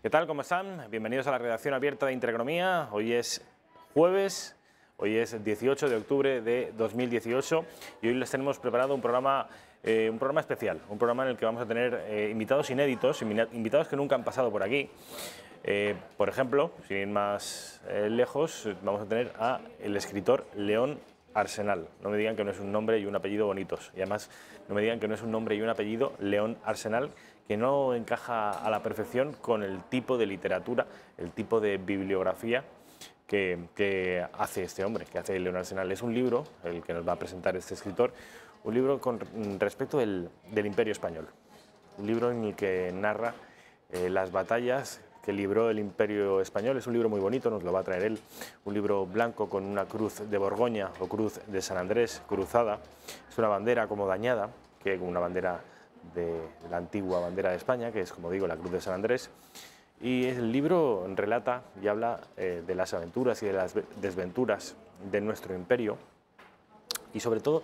¿Qué tal? ¿Cómo están? Bienvenidos a la redacción abierta de Intereconomía. Hoy es jueves, hoy es 18 de octubre de 2018 y hoy les tenemos preparado un programa especial, un programa en el que vamos a tener invitados inéditos, invitados que nunca han pasado por aquí. Por ejemplo, sin ir más lejos, vamos a tener a el escritor León Arsenal. No me digan que no es un nombre y un apellido bonitos. Y además, no me digan que no es un nombre y un apellido, León Arsenal, que no encaja a la perfección con el tipo de literatura, el tipo de bibliografía que hace este hombre, que hace León Arsenal. Es un libro, el que nos va a presentar este escritor, un libro con respecto del Imperio Español. Un libro en el que narra las batallas que libró el Imperio Español. Es un libro muy bonito, nos lo va a traer él, un libro blanco con una cruz de Borgoña o cruz de San Andrés cruzada. Es una bandera como dañada, que es una bandera de la antigua bandera de España, que es, como digo, la cruz de San Andrés. Y el libro relata y habla de las aventuras y de las desventuras de nuestro imperio y sobre todo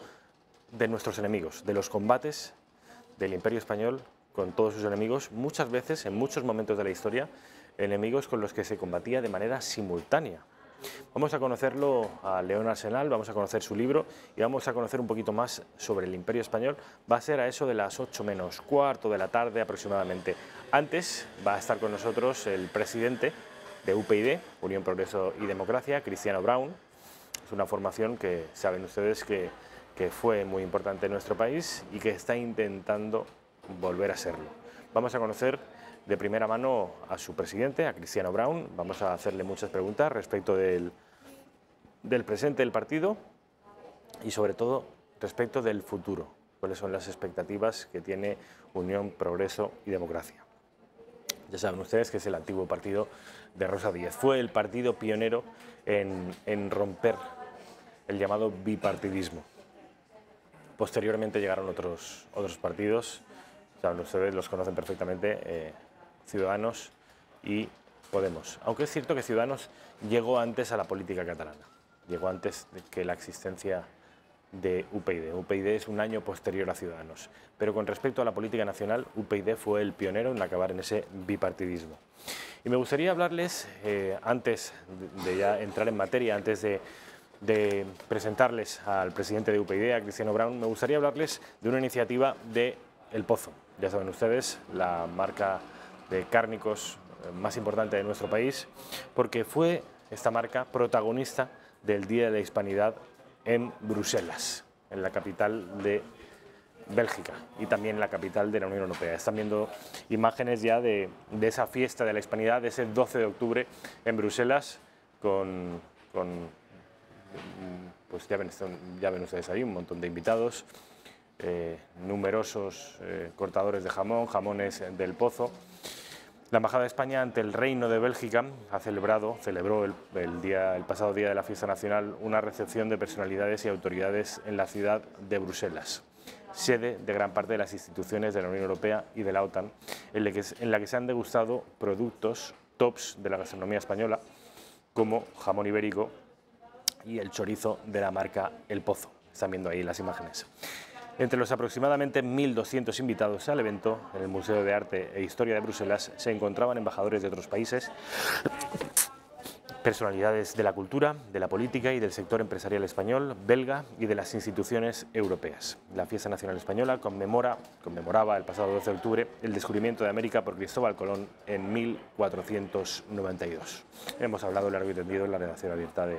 de nuestros enemigos, de los combates del Imperio Español con todos sus enemigos, muchas veces, en muchos momentos de la historia, enemigos con los que se combatía de manera simultánea. Vamos a conocerlo a León Arsenal, vamos a conocer su libro y vamos a conocer un poquito más sobre el Imperio Español. Va a ser a eso de las 8 menos cuarto de la tarde aproximadamente. Antes va a estar con nosotros el presidente de UPyD, Unión Progreso y Democracia, Cristiano Brown. Es una formación que saben ustedes que fue muy importante en nuestro país y que está intentando volver a serlo. Vamos a conocer de primera mano a su presidente, a Cristiano Brown. Vamos a hacerle muchas preguntas respecto del presente del partido y sobre todo respecto del futuro. ¿Cuáles son las expectativas que tiene Unión, Progreso y Democracia? Ya saben ustedes que es el antiguo partido de Rosa Díez. Fue el partido pionero en romper el llamado bipartidismo. Posteriormente llegaron otros partidos, saben ustedes, los conocen perfectamente, Ciudadanos y Podemos. Aunque es cierto que Ciudadanos llegó antes a la política catalana, llegó antes que la existencia de UPyD. UPyD es un año posterior a Ciudadanos, pero con respecto a la política nacional, UPyD fue el pionero en acabar en ese bipartidismo. Y me gustaría hablarles, antes de ya entrar en materia, antes de presentarles al presidente de UPyD, a Cristiano Brown, me gustaría hablarles de una iniciativa de El Pozo. Ya saben ustedes, la marca de cárnicos más importante de nuestro país, porque fue esta marca protagonista del Día de la Hispanidad en Bruselas, en la capital de Bélgica y también la capital de la Unión Europea. Están viendo imágenes ya de esa fiesta de la Hispanidad, de ese 12 de octubre en Bruselas, pues ya ven ustedes ahí un montón de invitados, numerosos cortadores de jamón, jamones del Pozo. La Embajada de España ante el Reino de Bélgica celebró el pasado día de la fiesta nacional una recepción de personalidades y autoridades en la ciudad de Bruselas, sede de gran parte de las instituciones de la Unión Europea y de la OTAN, en la que se han degustado productos tops de la gastronomía española, como jamón ibérico y el chorizo de la marca El Pozo. Están viendo ahí las imágenes. Entre los aproximadamente 1.200 invitados al evento, en el Museo de Arte e Historia de Bruselas, se encontraban embajadores de otros países, personalidades de la cultura, de la política y del sector empresarial español, belga y de las instituciones europeas. La fiesta nacional española conmemoraba el pasado 12 de octubre el descubrimiento de América por Cristóbal Colón en 1492. Hemos hablado largo y tendido en la redacción abierta de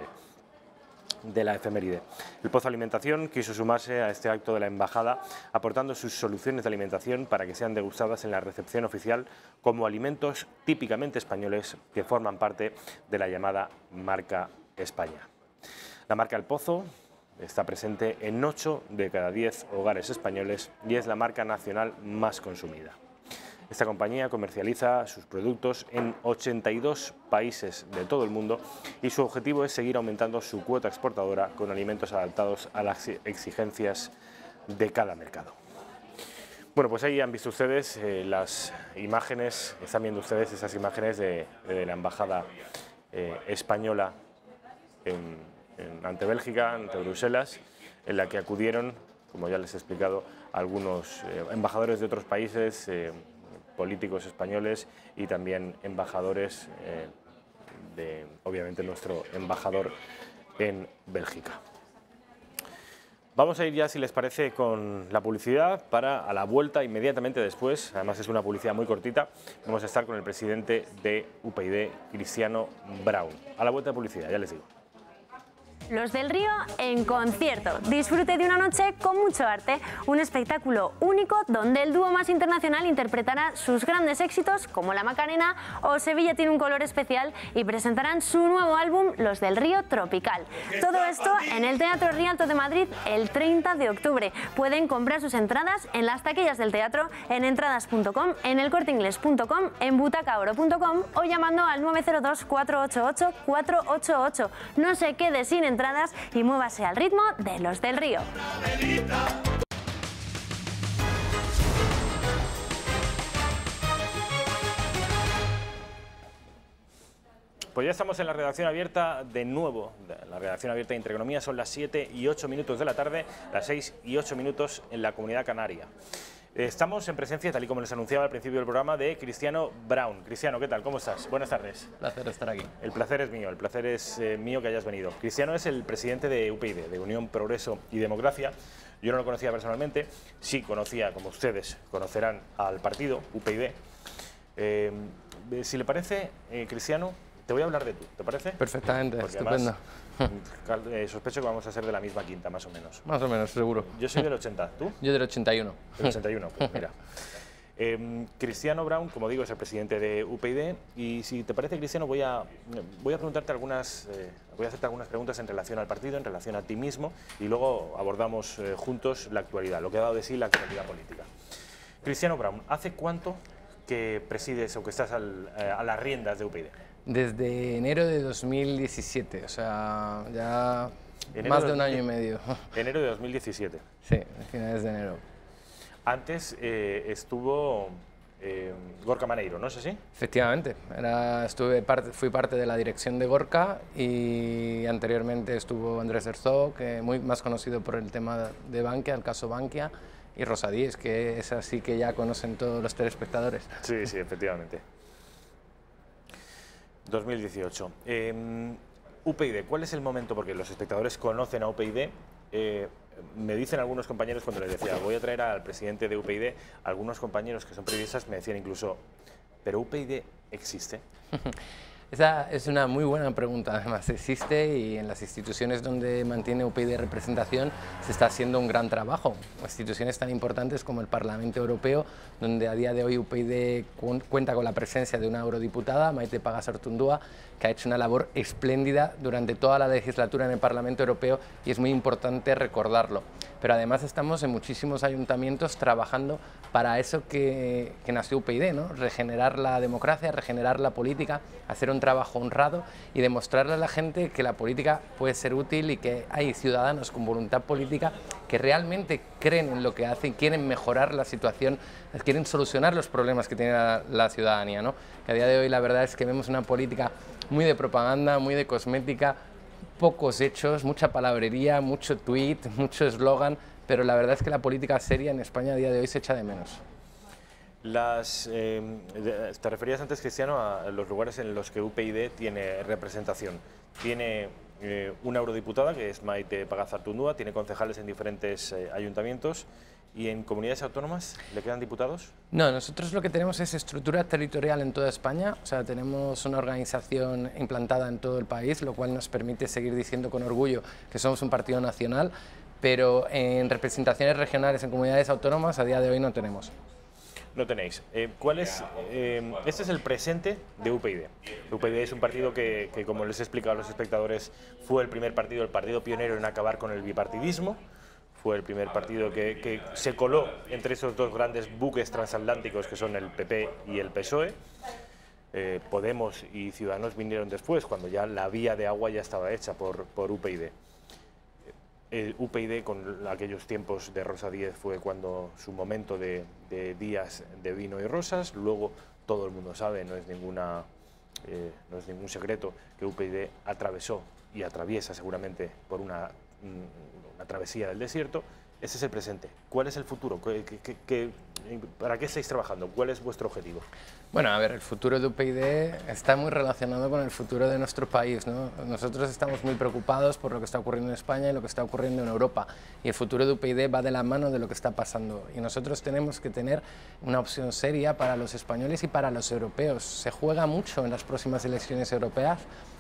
la efeméride. El Pozo Alimentación quiso sumarse a este acto de la Embajada, aportando sus soluciones de alimentación para que sean degustadas en la recepción oficial como alimentos típicamente españoles que forman parte de la llamada marca España. La marca El Pozo está presente en 8 de cada 10 hogares españoles y es la marca nacional más consumida. Esta compañía comercializa sus productos en 82 países de todo el mundo y su objetivo es seguir aumentando su cuota exportadora con alimentos adaptados a las exigencias de cada mercado. Bueno, pues ahí han visto ustedes las imágenes, están viendo ustedes esas imágenes de la Embajada española ante Bélgica, ante Bruselas, en la que acudieron, como ya les he explicado, algunos embajadores de otros países, políticos españoles y también embajadores, obviamente nuestro embajador en Bélgica. Vamos a ir ya, si les parece, con la publicidad para a la vuelta, inmediatamente después, además es una publicidad muy cortita, vamos a estar con el presidente de UPyD, Cristiano Brown. A la vuelta de publicidad, ya les digo. Los del Río en concierto. Disfrute de una noche con mucho arte, un espectáculo único donde el dúo más internacional interpretará sus grandes éxitos como La Macarena o Sevilla tiene un color especial y presentarán su nuevo álbum Los del Río Tropical. Todo esto en el Teatro Rialto de Madrid el 30 de octubre. Pueden comprar sus entradas en las taquillas del teatro, en entradas.com, en elcorteingles.com, en butacaoro.com o llamando al 902 488 488. No se quede sin entradas y muévase al ritmo de Los del Río. Pues ya estamos en la redacción abierta de nuevo, la redacción abierta de Intereconomía. Son las 7 y 8 minutos de la tarde, las 6 y 8 minutos en la Comunidad Canaria. Estamos en presencia, tal y como les anunciaba al principio del programa, de Cristiano Brown. Cristiano, ¿qué tal? ¿Cómo estás? Buenas tardes. Un placer estar aquí. El placer es mío, que hayas venido. Cristiano es el presidente de UPyD, de Unión, Progreso y Democracia. Yo no lo conocía personalmente, sí conocía, como ustedes conocerán, al partido UPyD. Si le parece, Cristiano, te voy a hablar de tú, ¿te parece? Perfectamente, porque estupendo. Además, sospecho que vamos a ser de la misma quinta, más o menos. Más o menos, seguro. Yo soy del 80, ¿tú? Yo del 81. Del 81, pues mira. Cristiano Brown, como digo, es el presidente de UPyD y si te parece, Cristiano, voy a preguntarte voy a hacerte algunas preguntas en relación al partido, en relación a ti mismo y luego abordamos juntos la actualidad, lo que ha dado de sí la actualidad política. Cristiano Brown, ¿hace cuánto que presides o que estás a las riendas de UPyD? Desde enero de 2017, o sea, ya más de un año y medio. Enero de 2017. Sí, a finales de enero. Antes estuvo Gorka Maneiro, ¿no es así? Efectivamente, fui parte de la dirección de Gorka y anteriormente estuvo Andrés Herzog, muy más conocido por el tema de Bankia, el caso Bankia, y Rosa Díez, que es así que ya conocen todos los telespectadores. Sí, sí, efectivamente. 2018. UPyD, ¿cuál es el momento? Porque los espectadores conocen a UPyD. Me dicen algunos compañeros cuando les decía voy a traer al presidente de UPyD, algunos compañeros que son periodistas me decían incluso, ¿pero UPyD existe? Esa es una muy buena pregunta, además existe y en las instituciones donde mantiene UPyD representación se está haciendo un gran trabajo. Instituciones tan importantes como el Parlamento Europeo, donde a día de hoy UPyD cuenta con la presencia de una eurodiputada, Maite Pagazaurtundúa, que ha hecho una labor espléndida durante toda la legislatura en el Parlamento Europeo y es muy importante recordarlo. Pero además estamos en muchísimos ayuntamientos trabajando para eso que nació UPyD, ¿no? Regenerar la democracia, regenerar la política, hacer un trabajo honrado y demostrarle a la gente que la política puede ser útil y que hay ciudadanos con voluntad política que realmente creen en lo que hacen, quieren mejorar la situación, quieren solucionar los problemas que tiene la ciudadanía, ¿no? Que a día de hoy la verdad es que vemos una política muy de propaganda, muy de cosmética, pocos hechos, mucha palabrería, mucho tweet, mucho eslogan, pero la verdad es que la política seria en España a día de hoy se echa de menos. Te referías antes, Cristiano, a los lugares en los que UPyD tiene representación. Tiene una eurodiputada, que es Maite Pagazaurtundúa, tiene concejales en diferentes ayuntamientos. ¿Y en comunidades autónomas le quedan diputados? No, nosotros lo que tenemos es estructura territorial en toda España, o sea, tenemos una organización implantada en todo el país, lo cual nos permite seguir diciendo con orgullo que somos un partido nacional, pero en representaciones regionales en comunidades autónomas a día de hoy no tenemos. No tenéis. Este es el presente de UPyD. UPyD es un partido que, como les he explicado a los espectadores, fue el primer partido, el partido pionero en acabar con el bipartidismo. Fue el primer partido que se coló entre esos dos grandes buques transatlánticos que son el PP y el PSOE. Podemos y Ciudadanos vinieron después, cuando ya la vía de agua ya estaba hecha por UPyD. UPyD, con aquellos tiempos de Rosa Díez, fue cuando su momento de días de vino y rosas. Luego todo el mundo sabe, no es ningún secreto, que UPyD atravesó y atraviesa seguramente por una travesía del desierto Ese es el presente. ¿Cuál es el futuro? ¿Para qué estáis trabajando? ¿Cuál es vuestro objetivo? Bueno, a ver, el futuro de UPyD está muy relacionado con el futuro de nuestro país, ¿no? Nosotros estamos muy preocupados por lo que está ocurriendo en España y lo que está ocurriendo en Europa. Y el futuro de UPyD va de la mano de lo que está pasando. Y nosotros tenemos que tener una opción seria para los españoles y para los europeos. Se juega mucho en las próximas elecciones europeas.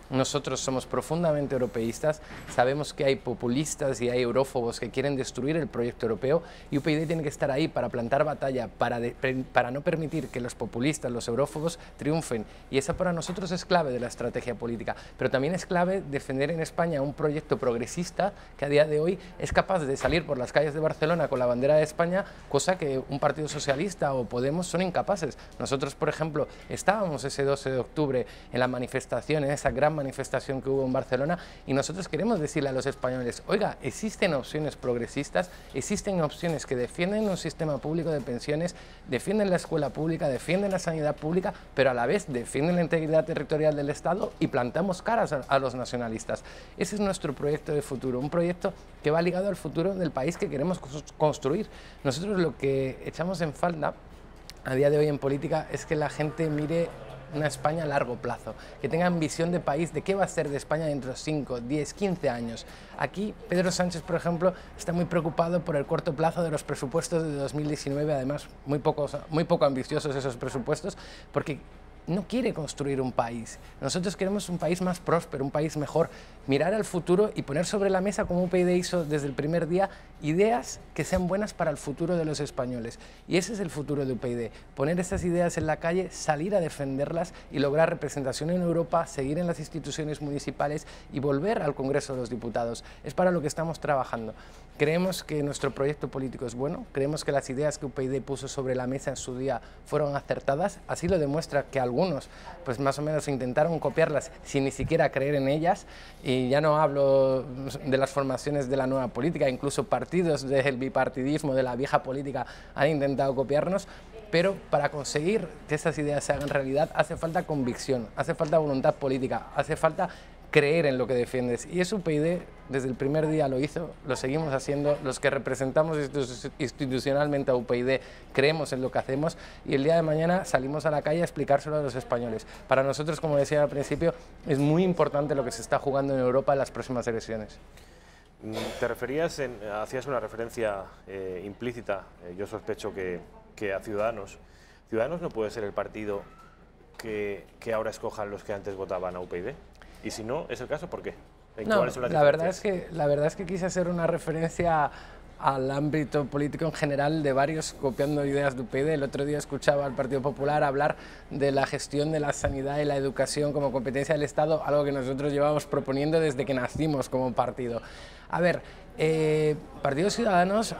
Nosotros somos profundamente europeístas, sabemos que hay populistas y hay eurófobos que quieren destruir el proyecto europeo y UPyD tiene que estar ahí para plantar batalla, para no permitir que los populistas, los eurófobos triunfen. Y esa para nosotros es clave de la estrategia política. Pero también es clave defender en España un proyecto progresista que a día de hoy es capaz de salir por las calles de Barcelona con la bandera de España, cosa que un partido socialista o Podemos son incapaces. Nosotros, por ejemplo, estábamos ese 12 de octubre en la manifestación, en esa gran manifestación que hubo en Barcelona, y nosotros queremos decirle a los españoles, oiga, existen opciones progresistas, existen opciones que defienden un sistema público de pensiones, defienden la escuela pública, defienden la sanidad pública, pero a la vez defienden la integridad territorial del Estado y plantamos caras a los nacionalistas. Ese es nuestro proyecto de futuro, un proyecto que va ligado al futuro del país que queremos construir. Nosotros lo que echamos en falta a día de hoy en política es que la gente mire una España a largo plazo, que tengan visión de país, de qué va a ser de España dentro de 5, 10, 15 años. Aquí Pedro Sánchez, por ejemplo, está muy preocupado por el corto plazo de los presupuestos de 2019, además muy poco ambiciosos esos presupuestos, porque no quiere construir un país. Nosotros queremos un país más próspero, un país mejor, mirar al futuro y poner sobre la mesa, como UPyD hizo desde el primer día, ideas que sean buenas para el futuro de los españoles. Y ese es el futuro de UPyD, poner esas ideas en la calle, salir a defenderlas y lograr representación en Europa, seguir en las instituciones municipales y volver al Congreso de los Diputados. Es para lo que estamos trabajando. Creemos que nuestro proyecto político es bueno, creemos que las ideas que UPyD puso sobre la mesa en su día fueron acertadas, así lo demuestra que algunos pues más o menos intentaron copiarlas sin ni siquiera creer en ellas, y ya no hablo de las formaciones de la nueva política, incluso partidos del bipartidismo, de la vieja política han intentado copiarnos, pero para conseguir que esas ideas se hagan realidad hace falta convicción, hace falta voluntad política, hace falta creer en lo que defiendes, y eso UPyD desde el primer día lo hizo, lo seguimos haciendo, los que representamos institucionalmente a UPyD creemos en lo que hacemos y el día de mañana salimos a la calle a explicárselo a los españoles. Para nosotros, como decía al principio, es muy importante lo que se está jugando en Europa en las próximas elecciones. Te referías, hacías una referencia implícita, yo sospecho que a Ciudadanos. Ciudadanos no puede ser el partido que ahora escojan los que antes votaban a UPyD. Y si no es el caso, ¿por qué? No, la verdad es que quise hacer una referencia al ámbito político en general de varios copiando ideas de UPyD. El otro día escuchaba al Partido Popular hablar de la gestión de la sanidad y la educación como competencia del Estado, algo que nosotros llevamos proponiendo desde que nacimos como partido. A ver, Partido Ciudadanos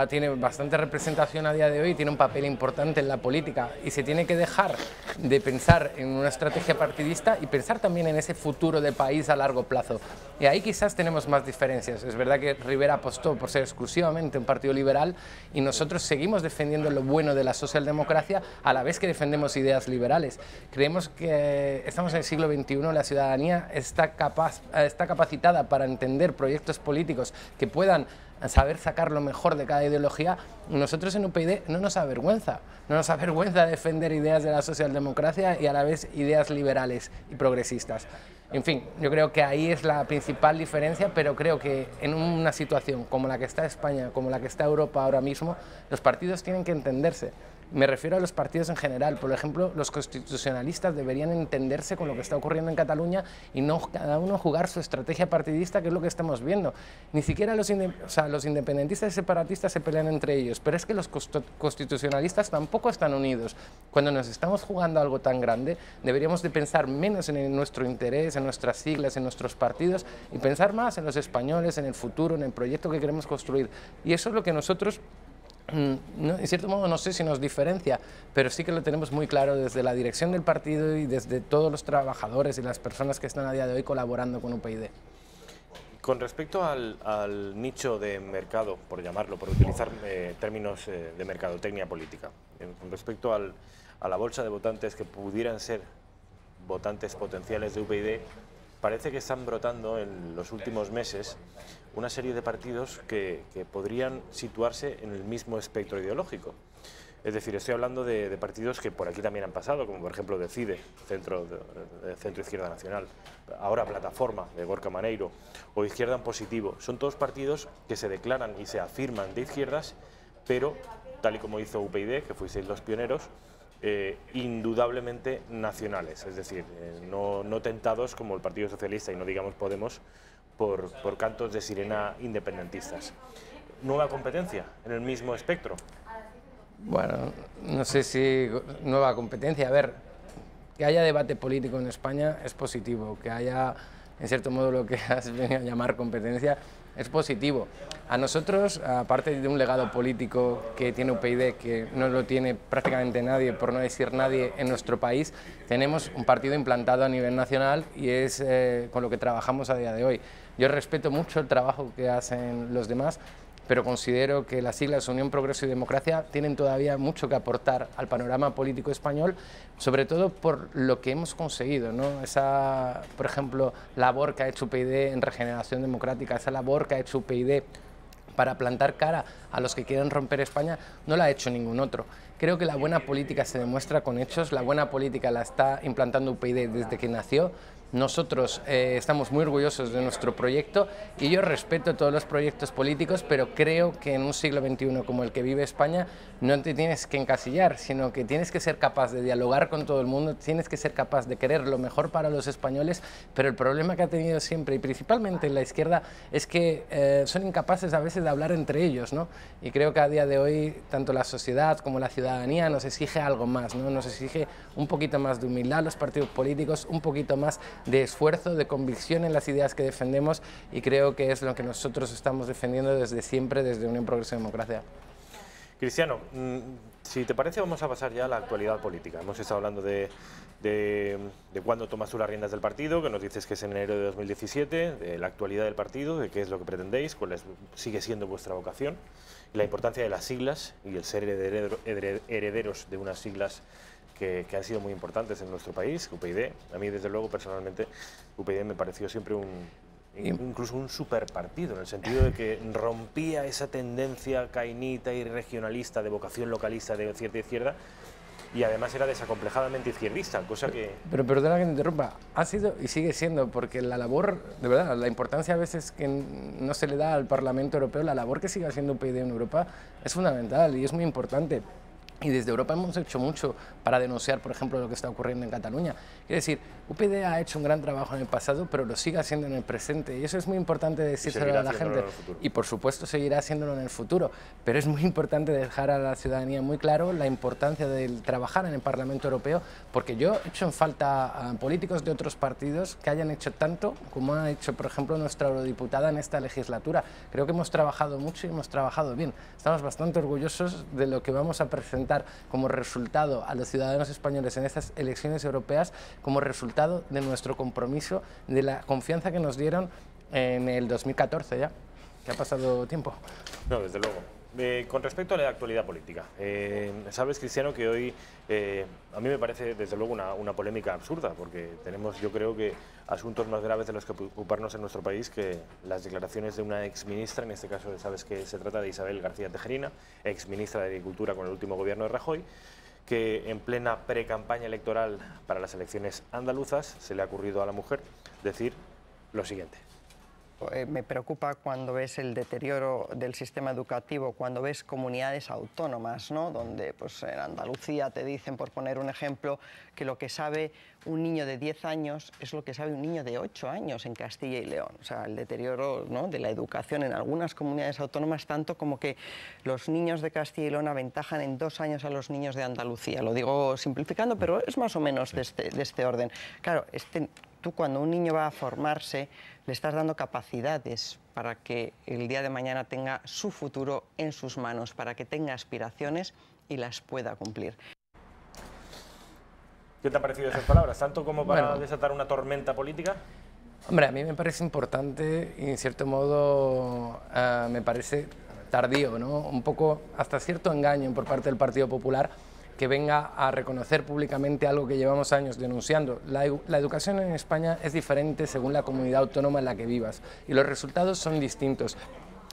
tiene bastante representación a día de hoy, tiene un papel importante en la política y se tiene que dejar de pensar en una estrategia partidista y pensar también en ese futuro de país a largo plazo. Y ahí quizás tenemos más diferencias. Es verdad que Rivera apostó por ser exclusivamente un partido liberal y nosotros seguimos defendiendo lo bueno de la socialdemocracia a la vez que defendemos ideas liberales. Creemos que estamos en el siglo XXI, la ciudadanía está capacitada para entender proyectos políticos que puedan saber sacar lo mejor de cada ideología. Nosotros en UPyD no nos avergüenza defender ideas de la socialdemocracia y a la vez ideas liberales y progresistas. En fin, yo creo que ahí es la principal diferencia, pero creo que en una situación como la que está España, como la que está Europa ahora mismo, los partidos tienen que entenderse. Me refiero a los partidos en general. Por ejemplo, los constitucionalistas deberían entenderse con lo que está ocurriendo en Cataluña y no cada uno jugar su estrategia partidista, que es lo que estamos viendo. Ni siquiera los independentistas y separatistas se pelean entre ellos, pero es que los constitucionalistas tampoco están unidos. Cuando nos estamos jugando algo tan grande, deberíamos de pensar menos en nuestro interés, en nuestras siglas, en nuestros partidos, y pensar más en los españoles, en el futuro, en el proyecto que queremos construir. Y eso es lo que nosotros... en cierto modo no sé si nos diferencia, pero sí que lo tenemos muy claro desde la dirección del partido y desde todos los trabajadores y las personas que están a día de hoy colaborando con UPyD. Con respecto al nicho de mercado, por llamarlo, por utilizar términos de mercadotecnia política, con respecto a la bolsa de votantes que pudieran ser votantes potenciales de UPyD, parece que están brotando en los últimos meses una serie de partidos que podrían situarse en el mismo espectro ideológico. Es decir, estoy hablando de partidos que por aquí también han pasado, como por ejemplo Decide, Centro Izquierda Nacional, ahora Plataforma, de Gorka Maneiro, o Izquierda en Positivo. Son todos partidos que se declaran y se afirman de izquierdas, pero, tal y como hizo UPyD, que fuisteis los pioneros, indudablemente nacionales, es decir, no tentados como el Partido Socialista y no digamos Podemos por cantos de sirena independentistas. ¿Nueva competencia en el mismo espectro? Bueno, no sé si nueva competencia. A ver, que haya debate político en España es positivo, que haya, en cierto modo, lo que has venido a llamar competencia es positivo. A nosotros, aparte de un legado político que tiene UPyD, que no lo tiene prácticamente nadie, por no decir nadie, en nuestro país, tenemos un partido implantado a nivel nacional y es con lo que trabajamos a día de hoy. Yo respeto mucho el trabajo que hacen los demás, pero considero que las siglas Unión, Progreso y Democracia tienen todavía mucho que aportar al panorama político español, sobre todo por lo que hemos conseguido, ¿no? Esa, por ejemplo, labor que ha hecho UPyD en regeneración democrática, esa labor que ha hecho UPyD para plantar cara a los que quieren romper España, no la ha hecho ningún otro. Creo que la buena política se demuestra con hechos, la buena política la está implantando UPyD desde que nació. Nosotros estamos muy orgullosos de nuestro proyecto y yo respeto todos los proyectos políticos, pero creo que en un siglo XXI como el que vive España no te tienes que encasillar, sino que tienes que ser capaz de dialogar con todo el mundo, tienes que ser capaz de querer lo mejor para los españoles, pero el problema que ha tenido siempre, y principalmente en la izquierda, es que son incapaces a veces de hablar entre ellos, ¿no? Y creo que a día de hoy tanto la sociedad como la ciudadanía nos exige algo más, ¿no? Nos exige un poquito más de humildad a los partidos políticos, un poquito más de esfuerzo, de convicción en las ideas que defendemos, y creo que es lo que nosotros estamos defendiendo desde siempre, desde Unión, Progreso y Democracia. Cristiano, si te parece vamos a pasar ya a la actualidad política. Hemos estado hablando de cuándo tomas tú las riendas del partido, que nos dices que es en enero de 2017, de la actualidad del partido, de qué es lo que pretendéis, cuál sigue siendo vuestra vocación, y la importancia de las siglas y el ser herederos de unas siglas que han sido muy importantes en nuestro país, UPyD. A mí, desde luego, personalmente, UPyD me pareció siempre incluso un superpartido, en el sentido de que rompía esa tendencia cainita y regionalista de vocación localista de cierta izquierda, y además era desacomplejadamente izquierdista, cosa que... Pero perdona que te interrumpa, ha sido y sigue siendo, porque la labor, de verdad, la importancia a veces que no se le da al Parlamento Europeo, la labor que sigue haciendo UPyD en Europa es fundamental y es muy importante. Y desde Europa hemos hecho mucho para denunciar, por ejemplo, lo que está ocurriendo en Cataluña. Quiero decir, UPyD ha hecho un gran trabajo en el pasado, pero lo sigue haciendo en el presente. Y eso es muy importante decírselo a la gente. Y por supuesto seguirá haciéndolo en el futuro. Pero es muy importante dejar a la ciudadanía muy claro la importancia de trabajar en el Parlamento Europeo, porque yo he hecho en falta a políticos de otros partidos que hayan hecho tanto como ha hecho, por ejemplo, nuestra eurodiputada en esta legislatura. Creo que hemos trabajado mucho y hemos trabajado bien. Estamos bastante orgullosos de lo que vamos a presentar como resultado a los ciudadanos españoles en estas elecciones europeas, como resultado de nuestro compromiso, de la confianza que nos dieron en el 2014 ya, que ha pasado tiempo. No, desde luego. Con respecto a la actualidad política, sabes, Cristiano, que hoy a mí me parece desde luego una polémica absurda, porque tenemos, yo creo que, asuntos más graves de los que ocuparnos en nuestro país que las declaraciones de una exministra, en este caso sabes que se trata de Isabel García Tejerina, exministra de Agricultura con el último gobierno de Rajoy, que en plena pre-campaña electoral para las elecciones andaluzas se le ha ocurrido a la mujer decir lo siguiente. Me preocupa cuando ves el deterioro del sistema educativo, cuando ves comunidades autónomas, ¿no? Donde pues, en Andalucía te dicen, por poner un ejemplo, que lo que sabe un niño de 10 años es lo que sabe un niño de 8 años en Castilla y León. O sea, el deterioro, ¿no?, de la educación en algunas comunidades autónomas, tanto como que los niños de Castilla y León aventajan en 2 años a los niños de Andalucía. Lo digo simplificando, pero es más o menos de este orden. Claro, tú cuando un niño va a formarse, le estás dando capacidades para que el día de mañana tenga su futuro en sus manos, para que tenga aspiraciones y las pueda cumplir. ¿Qué te han parecido esas palabras? ¿Tanto como para desatar una tormenta política? Hombre, a mí me parece importante y en cierto modo me parece tardío, ¿no? Un poco hasta cierto engaño por parte del Partido Popular, que venga a reconocer públicamente algo que llevamos años denunciando. La educación en España es diferente según la comunidad autónoma en la que vivas y los resultados son distintos.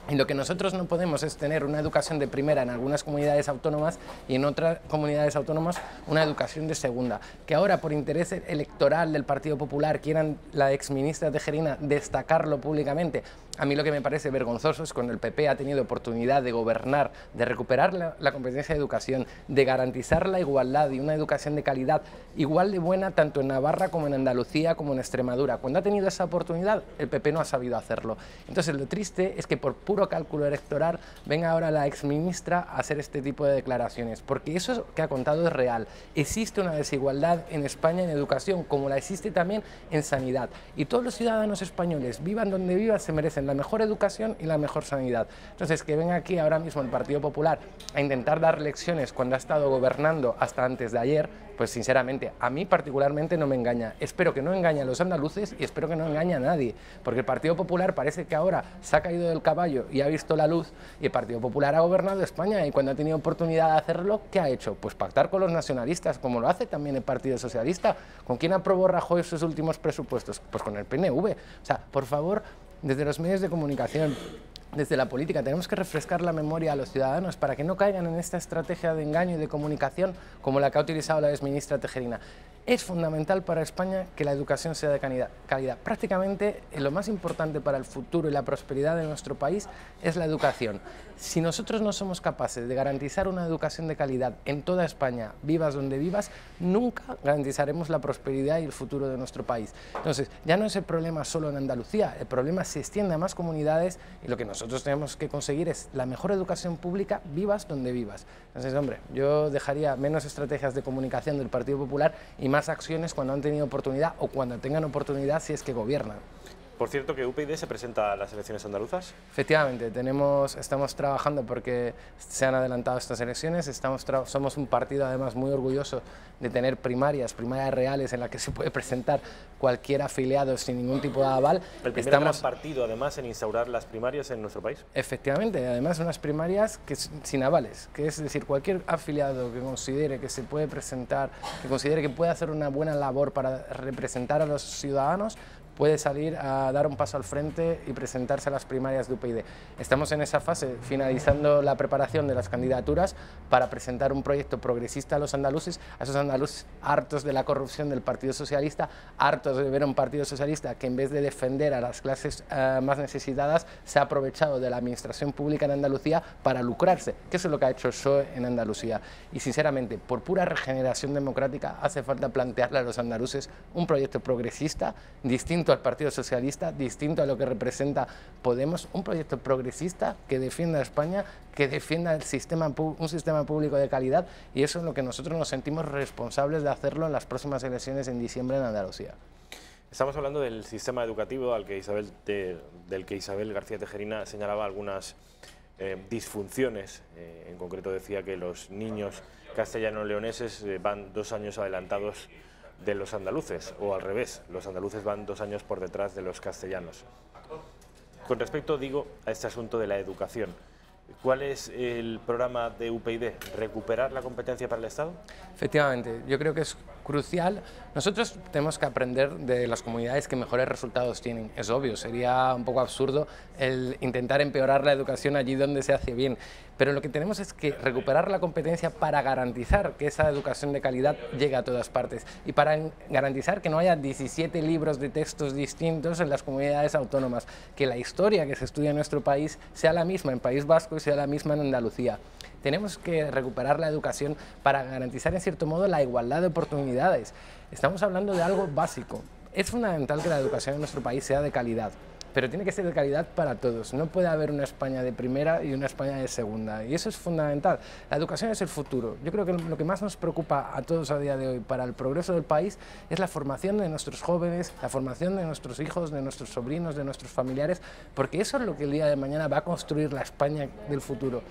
Y lo que nosotros no podemos es tener una educación de primera en algunas comunidades autónomas y en otras comunidades autónomas una educación de segunda. Que ahora, por interés electoral del Partido Popular, quieran la exministra Tejerina destacarlo públicamente. A mí lo que me parece vergonzoso es cuando el PP ha tenido oportunidad de gobernar, de recuperar la competencia de educación, de garantizar la igualdad y una educación de calidad igual de buena tanto en Navarra como en Andalucía como en Extremadura. Cuando ha tenido esa oportunidad, el PP no ha sabido hacerlo. Entonces lo triste es que por puro cálculo electoral venga ahora la exministra a hacer este tipo de declaraciones, porque eso que ha contado es real. Existe una desigualdad en España en educación, como la existe también en sanidad. Y todos los ciudadanos españoles, vivan donde vivan, se merecen la mejor educación y la mejor sanidad. Entonces, que venga aquí ahora mismo el Partido Popular a intentar dar lecciones cuando ha estado gobernando hasta antes de ayer, pues sinceramente, a mí particularmente no me engaña. Espero que no engañe a los andaluces y espero que no engañe a nadie, porque el Partido Popular parece que ahora se ha caído del caballo y ha visto la luz, y el Partido Popular ha gobernado España y cuando ha tenido oportunidad de hacerlo, ¿qué ha hecho? Pues pactar con los nacionalistas, como lo hace también el Partido Socialista. ¿Con quién aprobó Rajoy sus últimos presupuestos? Pues con el PNV. O sea, por favor, desde los medios de comunicación, desde la política, tenemos que refrescar la memoria a los ciudadanos para que no caigan en esta estrategia de engaño y de comunicación como la que ha utilizado la exministra Tejerina. Es fundamental para España que la educación sea de calidad. Prácticamente lo más importante para el futuro y la prosperidad de nuestro país es la educación. Si nosotros no somos capaces de garantizar una educación de calidad en toda España, vivas donde vivas, nunca garantizaremos la prosperidad y el futuro de nuestro país. Entonces, ya no es el problema solo en Andalucía, el problema se extiende a más comunidades y lo que nosotros tenemos que conseguir es la mejor educación pública, vivas donde vivas. Entonces, hombre, yo dejaría menos estrategias de comunicación del Partido Popular y más acciones cuando han tenido oportunidad o cuando tengan oportunidad si es que gobiernan. Por cierto, que UPyD se presenta a las elecciones andaluzas. Efectivamente, estamos trabajando porque se han adelantado estas elecciones, somos un partido además muy orgulloso de tener primarias reales en las que se puede presentar cualquier afiliado sin ningún tipo de aval. El primer gran partido además en instaurar las primarias en nuestro país. Efectivamente, además unas primarias que sin avales, que es decir, cualquier afiliado que considere que se puede presentar, que considere que puede hacer una buena labor para representar a los ciudadanos, puede salir a dar un paso al frente y presentarse a las primarias de UPyD. Estamos en esa fase, finalizando la preparación de las candidaturas para presentar un proyecto progresista a los andaluces, a esos andaluces hartos de la corrupción del Partido Socialista, hartos de ver a un Partido Socialista que en vez de defender a las clases más necesitadas, se ha aprovechado de la administración pública en Andalucía para lucrarse, que eso es lo que ha hecho el PSOE en Andalucía. Y sinceramente, por pura regeneración democrática, hace falta plantearle a los andaluces un proyecto progresista, distinto al Partido Socialista, distinto a lo que representa Podemos, un proyecto progresista que defienda a España, que defienda un sistema público de calidad, y eso es lo que nosotros nos sentimos responsables de hacerlo en las próximas elecciones en diciembre en Andalucía. Estamos hablando del sistema educativo del que Isabel García Tejerina señalaba algunas disfunciones. En concreto decía que los niños castellano-leoneses van 2 años adelantados de los andaluces, o al revés, los andaluces van 2 años por detrás de los castellanos. Con respecto, digo, a este asunto de la educación, ¿cuál es el programa de UPyD? ¿Recuperar la competencia para el Estado? Efectivamente, yo creo que es crucial. Nosotros tenemos que aprender de las comunidades que mejores resultados tienen. Es obvio, sería un poco absurdo el intentar empeorar la educación allí donde se hace bien. Pero lo que tenemos es que recuperar la competencia para garantizar que esa educación de calidad llegue a todas partes y para garantizar que no haya 17 libros de textos distintos en las comunidades autónomas, que la historia que se estudia en nuestro país sea la misma en País Vasco y sea la misma en Andalucía. Tenemos que recuperar la educación para garantizar en cierto modo la igualdad de oportunidades. Estamos hablando de algo básico. Es fundamental que la educación en nuestro país sea de calidad, pero tiene que ser de calidad para todos. No puede haber una España de primera y una España de segunda, y eso es fundamental. La educación es el futuro. Yo creo que lo que más nos preocupa a todos a día de hoy para el progreso del país es la formación de nuestros jóvenes, la formación de nuestros hijos, de nuestros sobrinos, de nuestros familiares, porque eso es lo que el día de mañana va a construir la España del futuro.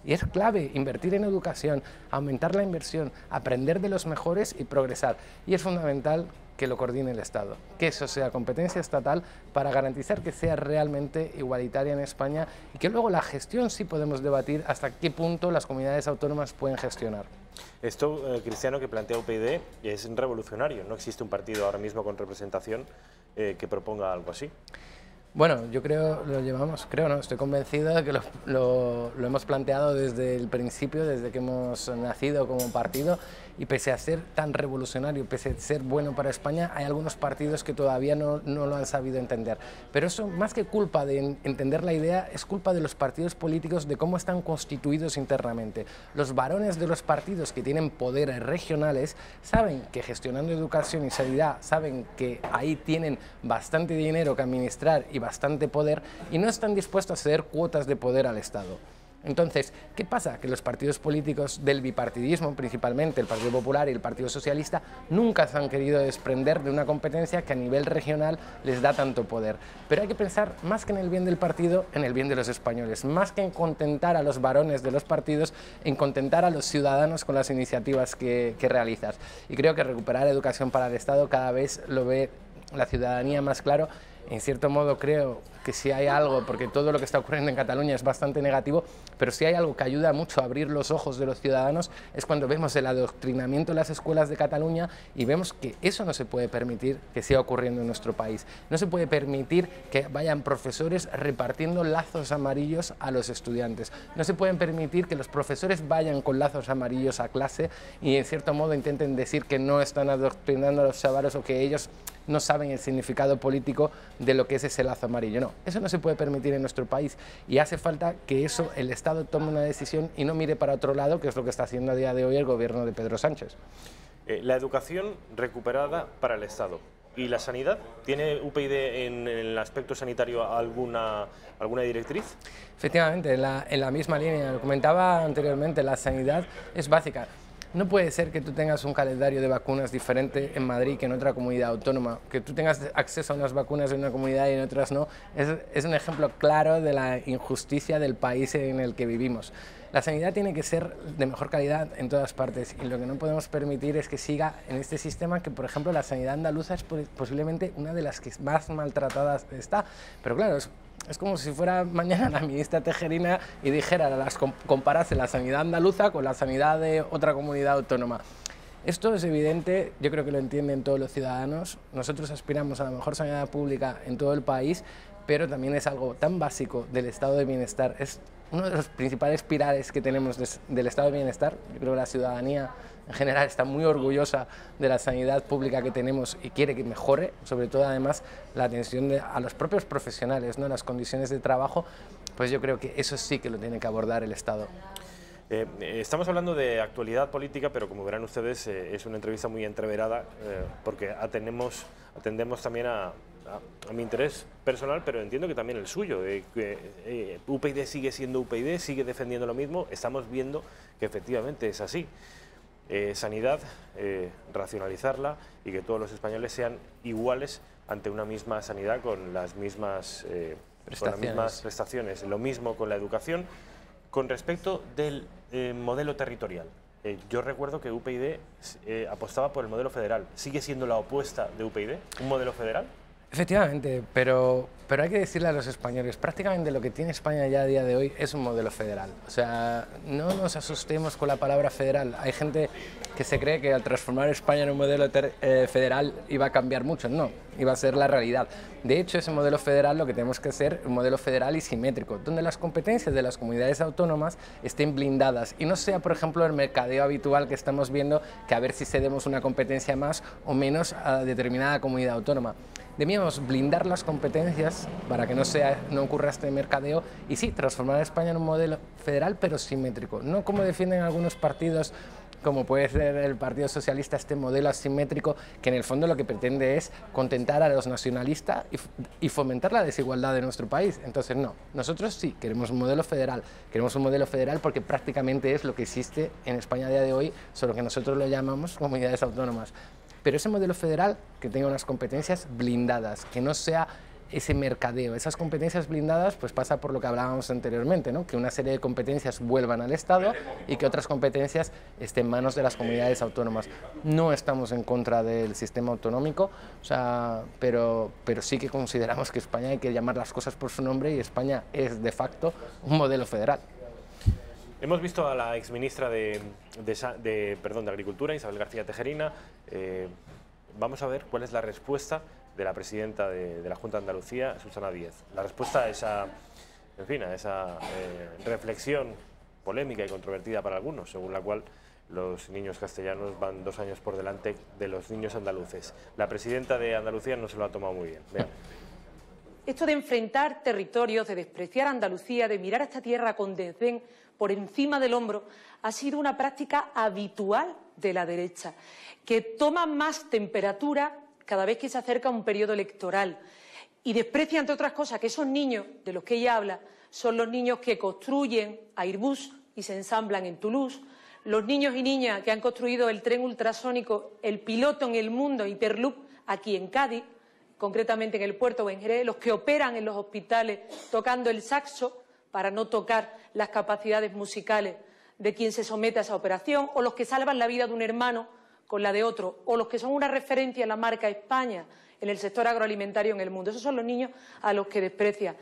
Y es clave invertir en educación, aumentar la inversión, aprender de los mejores y progresar. Y es fundamental que lo coordine el Estado, que eso sea competencia estatal para garantizar que sea realmente igualitaria en España y que luego la gestión sí podemos debatir hasta qué punto las comunidades autónomas pueden gestionar. Esto, Cristiano, que plantea UPyD es revolucionario. No existe un partido ahora mismo con representación que proponga algo así. Bueno, yo creo, estoy convencido de que lo hemos planteado desde el principio, desde que hemos nacido como partido, y pese a ser tan revolucionario, pese a ser bueno para España, hay algunos partidos que todavía no lo han sabido entender. Pero eso, más que culpa de entender la idea, es culpa de los partidos políticos, de cómo están constituidos internamente. Los varones de los partidos que tienen poderes regionales saben que gestionando educación y sanidad, saben que ahí tienen bastante dinero que administrar y bastante poder, y no están dispuestos a ceder cuotas de poder al Estado. Entonces, ¿qué pasa? Que los partidos políticos del bipartidismo, principalmente el Partido Popular y el Partido Socialista, nunca se han querido desprender de una competencia que a nivel regional les da tanto poder. Pero hay que pensar más que en el bien del partido, en el bien de los españoles, más que en contentar a los varones de los partidos, en contentar a los ciudadanos con las iniciativas que realizas. Y creo que recuperar educación para el Estado cada vez lo ve la ciudadanía más claro. En cierto modo creo que si hay algo, porque todo lo que está ocurriendo en Cataluña es bastante negativo, pero si hay algo que ayuda mucho a abrir los ojos de los ciudadanos es cuando vemos el adoctrinamiento en las escuelas de Cataluña y vemos que eso no se puede permitir que siga ocurriendo en nuestro país. No se puede permitir que vayan profesores repartiendo lazos amarillos a los estudiantes. No se pueden permitir que los profesores vayan con lazos amarillos a clase y en cierto modo intenten decir que no están adoctrinando a los chavales o que ellos no saben el significado político de lo que es ese lazo amarillo. No, eso no se puede permitir en nuestro país y hace falta que eso el Estado tome una decisión y no mire para otro lado, que es lo que está haciendo a día de hoy el gobierno de Pedro Sánchez. La educación recuperada para el Estado. ¿Y la sanidad? ¿Tiene UPyD en el aspecto sanitario alguna directriz? Efectivamente, en la misma línea, lo comentaba anteriormente, la sanidad es básica. No puede ser que tú tengas un calendario de vacunas diferente en Madrid que en otra comunidad autónoma, que tú tengas acceso a unas vacunas en una comunidad y en otras no. Es un ejemplo claro de la injusticia del país en el que vivimos. La sanidad tiene que ser de mejor calidad en todas partes y lo que no podemos permitir es que siga en este sistema que, por ejemplo, la sanidad andaluza es posiblemente una de las que más maltratadas está. Pero claro, es como si fuera mañana la ministra Tejerina y dijera, comparase la sanidad andaluza con la sanidad de otra comunidad autónoma. Esto es evidente, yo creo que lo entienden todos los ciudadanos. Nosotros aspiramos a la mejor sanidad pública en todo el país, pero también es algo tan básico del estado de bienestar. Es uno de los principales pilares que tenemos del estado de bienestar. Yo creo que la ciudadanía en general está muy orgullosa de la sanidad pública que tenemos y quiere que mejore, sobre todo además la atención a los propios profesionales, ¿no? Las condiciones de trabajo, pues yo creo que eso sí que lo tiene que abordar el Estado. Estamos hablando de actualidad política, pero como verán ustedes es una entrevista muy entreverada porque atendemos también a mi interés personal, pero entiendo que también el suyo. UPyD sigue siendo UPyD, sigue defendiendo lo mismo, estamos viendo que efectivamente es así. Sanidad, racionalizarla y que todos los españoles sean iguales ante una misma sanidad con las mismas prestaciones. Lo mismo con la educación. Con respecto del modelo territorial, yo recuerdo que UPyD apostaba por el modelo federal. ¿Sigue siendo la opuesta de UPyD, un modelo federal? Efectivamente, pero hay que decirle a los españoles, prácticamente lo que tiene España ya a día de hoy es un modelo federal. O sea, no nos asustemos con la palabra federal. Hay gente que se cree que al transformar España en un modelo federal iba a cambiar mucho. No, iba a ser la realidad. De hecho, ese modelo federal lo que tenemos que hacer, un modelo federal y simétrico, donde las competencias de las comunidades autónomas estén blindadas y no sea, por ejemplo, el mercadeo habitual que estamos viendo, que a ver si cedemos una competencia más o menos a determinada comunidad autónoma. Debíamos blindar las competencias para que no ocurra este mercadeo y sí, transformar a España en un modelo federal pero simétrico, no como defienden algunos partidos como puede ser el Partido Socialista, este modelo asimétrico que en el fondo lo que pretende es contentar a los nacionalistas y fomentar la desigualdad de nuestro país. Entonces no, nosotros sí queremos un modelo federal porque prácticamente es lo que existe en España a día de hoy, solo que nosotros lo llamamos comunidades autónomas. Pero ese modelo federal que tenga unas competencias blindadas, que no sea ese mercadeo. Esas competencias blindadas pues pasa por lo que hablábamos anteriormente, ¿no? Que una serie de competencias vuelvan al Estado y que otras competencias estén en manos de las comunidades autónomas. No estamos en contra del sistema autonómico, o sea, pero sí que consideramos que España hay que llamar las cosas por su nombre y España es de facto un modelo federal. Hemos visto a la exministra de Agricultura, Isabel García Tejerina. Vamos a ver cuál es la respuesta de la presidenta de la Junta de Andalucía, Susana Díaz. La respuesta a esa, en fin, a esa reflexión polémica y controvertida para algunos, según la cual los niños castellanos van 2 años por delante de los niños andaluces. La presidenta de Andalucía no se lo ha tomado muy bien. Vean. Esto de enfrentar territorios, de despreciar a Andalucía, de mirar a esta tierra con desdén por encima del hombro, ha sido una práctica habitual de la derecha, que toma más temperatura cada vez que se acerca un periodo electoral y desprecia, entre otras cosas, que esos niños de los que ella habla son los niños que construyen Airbus y se ensamblan en Toulouse, los niños y niñas que han construido el tren ultrasónico, el piloto en el mundo, Hyperloop, aquí en Cádiz, concretamente en el puerto o en Jerez, los que operan en los hospitales tocando el saxo para no tocar las capacidades musicales de quien se somete a esa operación, o los que salvan la vida de un hermano con la de otro, o los que son una referencia en la marca España en el sector agroalimentario en el mundo. Esos son los niños a los que desprecia.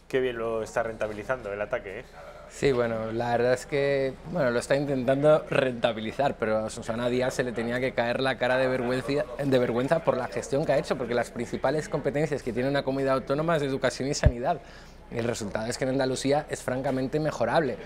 Qué bien lo está rentabilizando el ataque, ¿eh? Sí, bueno, la verdad es que lo está intentando rentabilizar, pero a Susana Díaz se le tenía que caer la cara de vergüenza por la gestión que ha hecho, porque las principales competencias que tiene una comunidad autónoma es educación y sanidad. Y el resultado es que en Andalucía es francamente mejorable.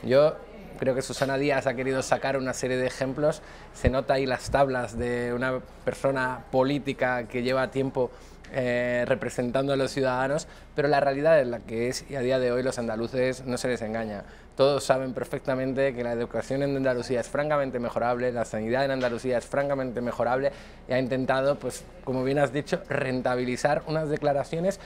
Yo creo que Susana Díaz ha querido sacar una serie de ejemplos, se nota ahí las tablas de una persona política que lleva tiempo representando a los ciudadanos, pero la realidad es la que es, y a día de hoy los andaluces no se les engaña. Todos saben perfectamente que la educación en Andalucía es francamente mejorable, la sanidad en Andalucía es francamente mejorable, y ha intentado, pues, como bien has dicho, rentabilizar unas declaraciones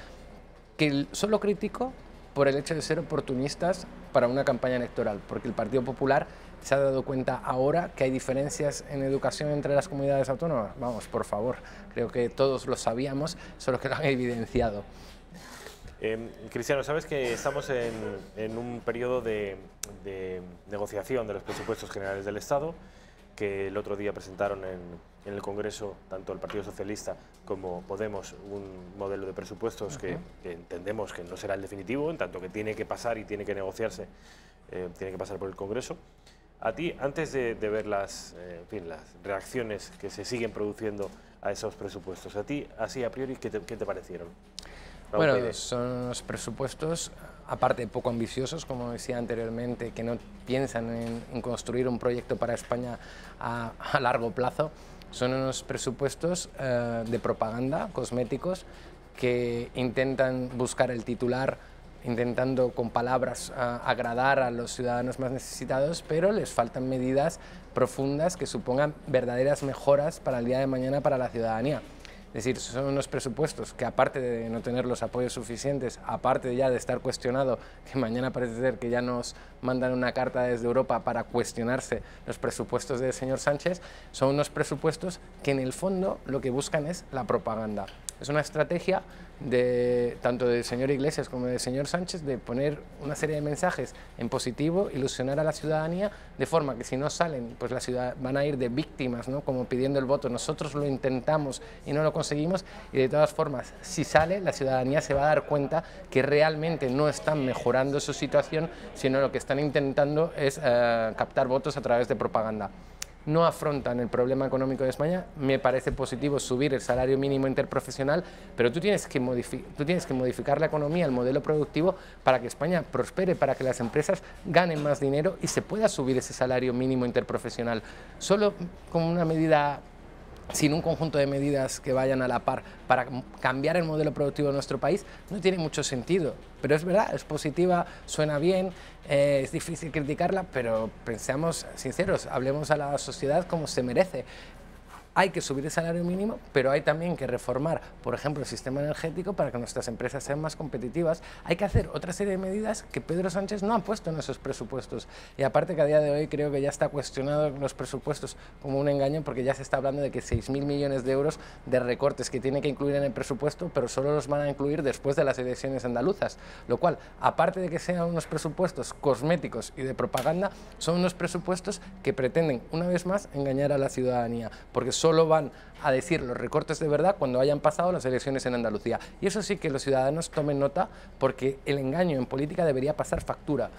que solo critico por el hecho de ser oportunistas para una campaña electoral, porque el Partido Popular se ha dado cuenta ahora que hay diferencias en educación entre las comunidades autónomas. Vamos, por favor, creo que todos lo sabíamos, solo que lo han evidenciado. Cristiano, sabes que estamos en un periodo de negociación de los presupuestos generales del Estado, que el otro día presentaron en el Congreso tanto el Partido Socialista como Podemos un modelo de presupuestos que entendemos que no será el definitivo, en tanto que tiene que pasar y tiene que negociarse, tiene que pasar por el Congreso. A ti, antes de ver las reacciones que se siguen produciendo a esos presupuestos, a ti, así a priori, ¿qué te parecieron? Bueno, son unos presupuestos, aparte poco ambiciosos, como decía anteriormente, que no piensan en construir un proyecto para España a largo plazo. Son unos presupuestos de propaganda, cosméticos, que intentan buscar el titular, intentando con palabras agradar a los ciudadanos más necesitados, pero les faltan medidas profundas que supongan verdaderas mejoras para el día de mañana para la ciudadanía. Es decir, son unos presupuestos que, aparte de no tener los apoyos suficientes, aparte ya de estar cuestionado, que mañana parece ser que ya nos mandan una carta desde Europa para cuestionarse los presupuestos del señor Sánchez, son unos presupuestos que en el fondo lo que buscan es la propaganda. Es una estrategia tanto del señor Iglesias como del señor Sánchez de poner una serie de mensajes en positivo, ilusionar a la ciudadanía, de forma que si no salen, pues la ciudad van a ir de víctimas, ¿no? Como pidiendo el voto. Nosotros lo intentamos y no lo conseguimos, y de todas formas, si sale, la ciudadanía se va a dar cuenta que realmente no están mejorando su situación, sino lo que están intentando es captar votos a través de propaganda. No afrontan el problema económico de España. Me parece positivo subir el salario mínimo interprofesional, pero tú tienes que modificar la economía, el modelo productivo, para que España prospere, para que las empresas ganen más dinero y se pueda subir ese salario mínimo interprofesional. Solo con una medida, sin un conjunto de medidas que vayan a la par para cambiar el modelo productivo de nuestro país, no tiene mucho sentido. Pero es verdad, es positiva, suena bien, es difícil criticarla, pero pensemos sinceros, hablemos a la sociedad como se merece. Hay que subir el salario mínimo, pero hay también que reformar, por ejemplo, el sistema energético para que nuestras empresas sean más competitivas. Hay que hacer otra serie de medidas que Pedro Sánchez no ha puesto en esos presupuestos. Y aparte que a día de hoy creo que ya está cuestionado los presupuestos como un engaño, porque ya se está hablando de que 6.000 millones de euros de recortes que tiene que incluir en el presupuesto, pero solo los van a incluir después de las elecciones andaluzas. Lo cual, aparte de que sean unos presupuestos cosméticos y de propaganda, son unos presupuestos que pretenden, una vez más, engañar a la ciudadanía, porque solo solo van a decir los recortes de verdad cuando hayan pasado las elecciones en Andalucía. Y eso sí que los ciudadanos tomen nota, porque el engaño en política debería pasar factura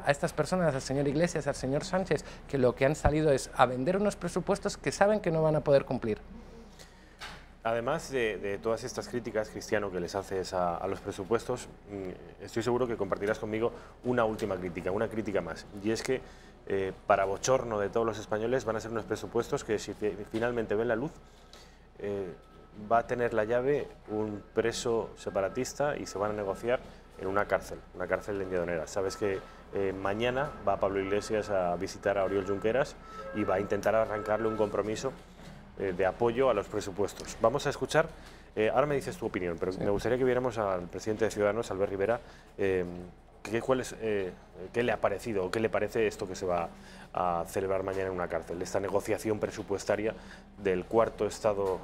a estas personas, al señor Iglesias, al señor Sánchez, que lo que han salido es a vender unos presupuestos que saben que no van a poder cumplir. Además de todas estas críticas, Cristiano, que les haces a los presupuestos, estoy seguro que compartirás conmigo una última crítica, una crítica más. Y es que, para bochorno de todos los españoles, van a ser unos presupuestos que, si finalmente ven la luz, va a tener la llave un preso separatista y se van a negociar en una cárcel en Lledonera. Sabes que mañana va Pablo Iglesias a visitar a Oriol Junqueras y va a intentar arrancarle un compromiso de apoyo a los presupuestos. Vamos a escuchar, ahora me dices tu opinión, pero me gustaría que viéramos al presidente de Ciudadanos, Albert Rivera, qué le ha parecido o qué le parece esto que se va a celebrar mañana en una cárcel, esta negociación presupuestaria del cuarto estado,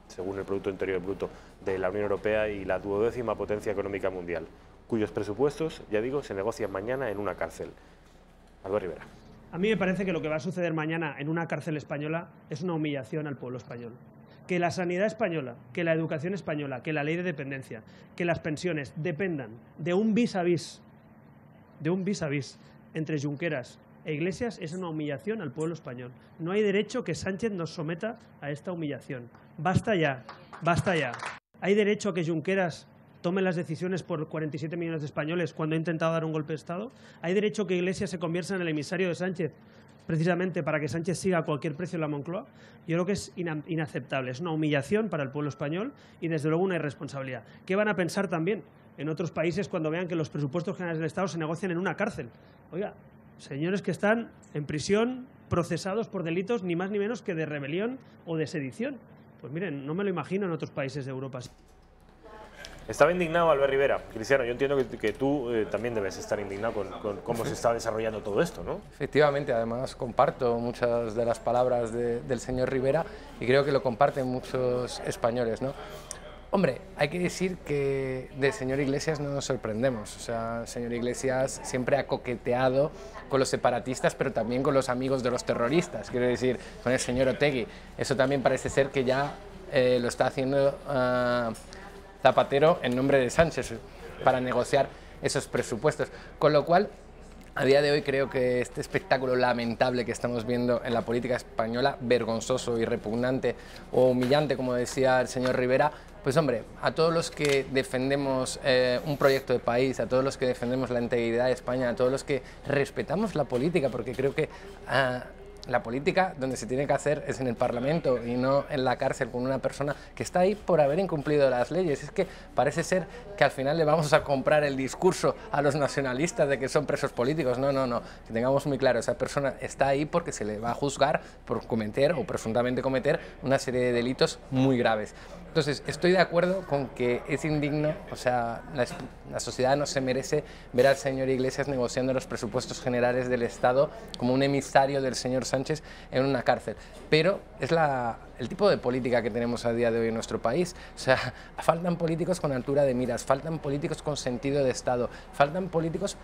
según el Producto Interior Bruto de la Unión Europea, y la 12ª potencia económica mundial, cuyos presupuestos, ya digo, se negocian mañana en una cárcel. Albert Rivera. A mí me parece que lo que va a suceder mañana en una cárcel española es una humillación al pueblo español. Que la sanidad española, que la educación española, que la ley de dependencia, que las pensiones dependan de un vis a vis entre Junqueras e Iglesias es una humillación al pueblo español. No hay derecho que Sánchez nos someta a esta humillación. Basta ya, basta ya. ¿Hay derecho a que Junqueras tome las decisiones por 47 millones de españoles cuando ha intentado dar un golpe de Estado? ¿Hay derecho que Iglesias se convierta en el emisario de Sánchez precisamente para que Sánchez siga a cualquier precio en la Moncloa? Yo creo que es inaceptable, es una humillación para el pueblo español y desde luego una irresponsabilidad. ¿Qué van a pensar también en otros países cuando vean que los presupuestos generales del Estado se negocian en una cárcel? Oiga, señores que están en prisión procesados por delitos ni más ni menos que de rebelión o de sedición. Pues miren, no me lo imagino en otros países de Europa. Estaba indignado Albert Rivera. Cristiano, yo entiendo que tú también debes estar indignado con cómo se está desarrollando todo esto, ¿no? Efectivamente, además comparto muchas de las palabras del señor Rivera y creo que lo comparten muchos españoles, ¿no? Hombre, hay que decir que del señor Iglesias no nos sorprendemos. O sea, el señor Iglesias siempre ha coqueteado con los separatistas, pero también con los amigos de los terroristas. Quiero decir, con el señor Otegi. Eso también parece ser que ya lo está haciendo Zapatero en nombre de Sánchez para negociar esos presupuestos. Con lo cual, a día de hoy creo que este espectáculo lamentable que estamos viendo en la política española, vergonzoso y repugnante o humillante, como decía el señor Rivera, pues hombre, a todos los que defendemos un proyecto de país, a todos los que defendemos la integridad de España, a todos los que respetamos la política, porque creo que la política donde se tiene que hacer es en el Parlamento y no en la cárcel con una persona que está ahí por haber incumplido las leyes. Es que parece ser que al final le vamos a comprar el discurso a los nacionalistas de que son presos políticos. No, no, no. Que tengamos muy claro, esa persona está ahí porque se le va a juzgar por cometer o presuntamente cometer una serie de delitos muy graves. Entonces, estoy de acuerdo con que es indigno, o sea, la sociedad no se merece ver al señor Iglesias negociando los presupuestos generales del Estado como un emisario del señor Sánchez en una cárcel. Pero es el tipo de política que tenemos a día de hoy en nuestro país. O sea, faltan políticos con altura de miras, faltan políticos con sentido de Estado, faltan políticos,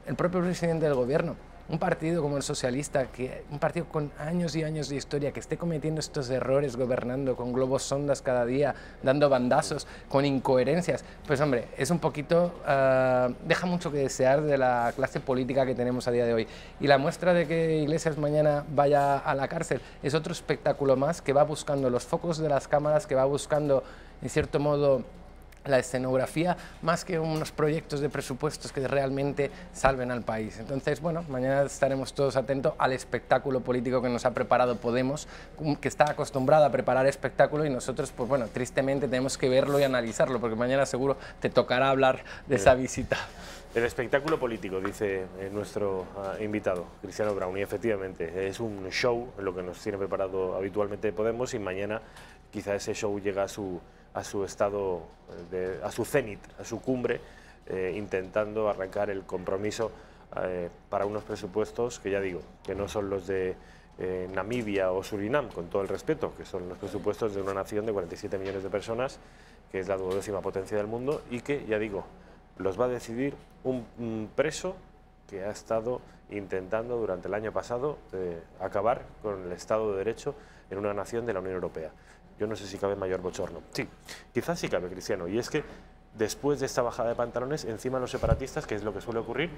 el propio presidente del gobierno. Un partido como el socialista, un partido con años y años de historia, que esté cometiendo estos errores gobernando con globos sondas cada día, dando bandazos, con incoherencias, pues hombre, es un poquito, deja mucho que desear de la clase política que tenemos a día de hoy. Y la muestra de que Iglesias mañana vaya a la cárcel es otro espectáculo más que va buscando los focos de las cámaras, que va buscando, en cierto modo, la escenografía, más que unos proyectos de presupuestos que realmente salven al país. Entonces, bueno, mañana estaremos todos atentos al espectáculo político que nos ha preparado Podemos, que está acostumbrada a preparar espectáculo, y nosotros, pues bueno, tristemente tenemos que verlo y analizarlo, porque mañana seguro te tocará hablar de esa visita. El espectáculo político, dice nuestro invitado, Cristiano Brown, y efectivamente es un show lo que nos tiene preparado habitualmente Podemos, y mañana quizá ese show llega a su estado, a su cenit, a su cumbre, intentando arrancar el compromiso para unos presupuestos que, ya digo, que no son los de Namibia o Surinam, con todo el respeto, que son los presupuestos de una nación de 47 millones de personas, que es la 12ª potencia del mundo, y que, ya digo, los va a decidir un preso que ha estado intentando durante el año pasado acabar con el Estado de Derecho en una nación de la Unión Europea. Yo no sé si cabe mayor bochorno. Sí, quizás sí cabe, Cristiano, y es que después de esta bajada de pantalones, encima los separatistas, que es lo que suele ocurrir,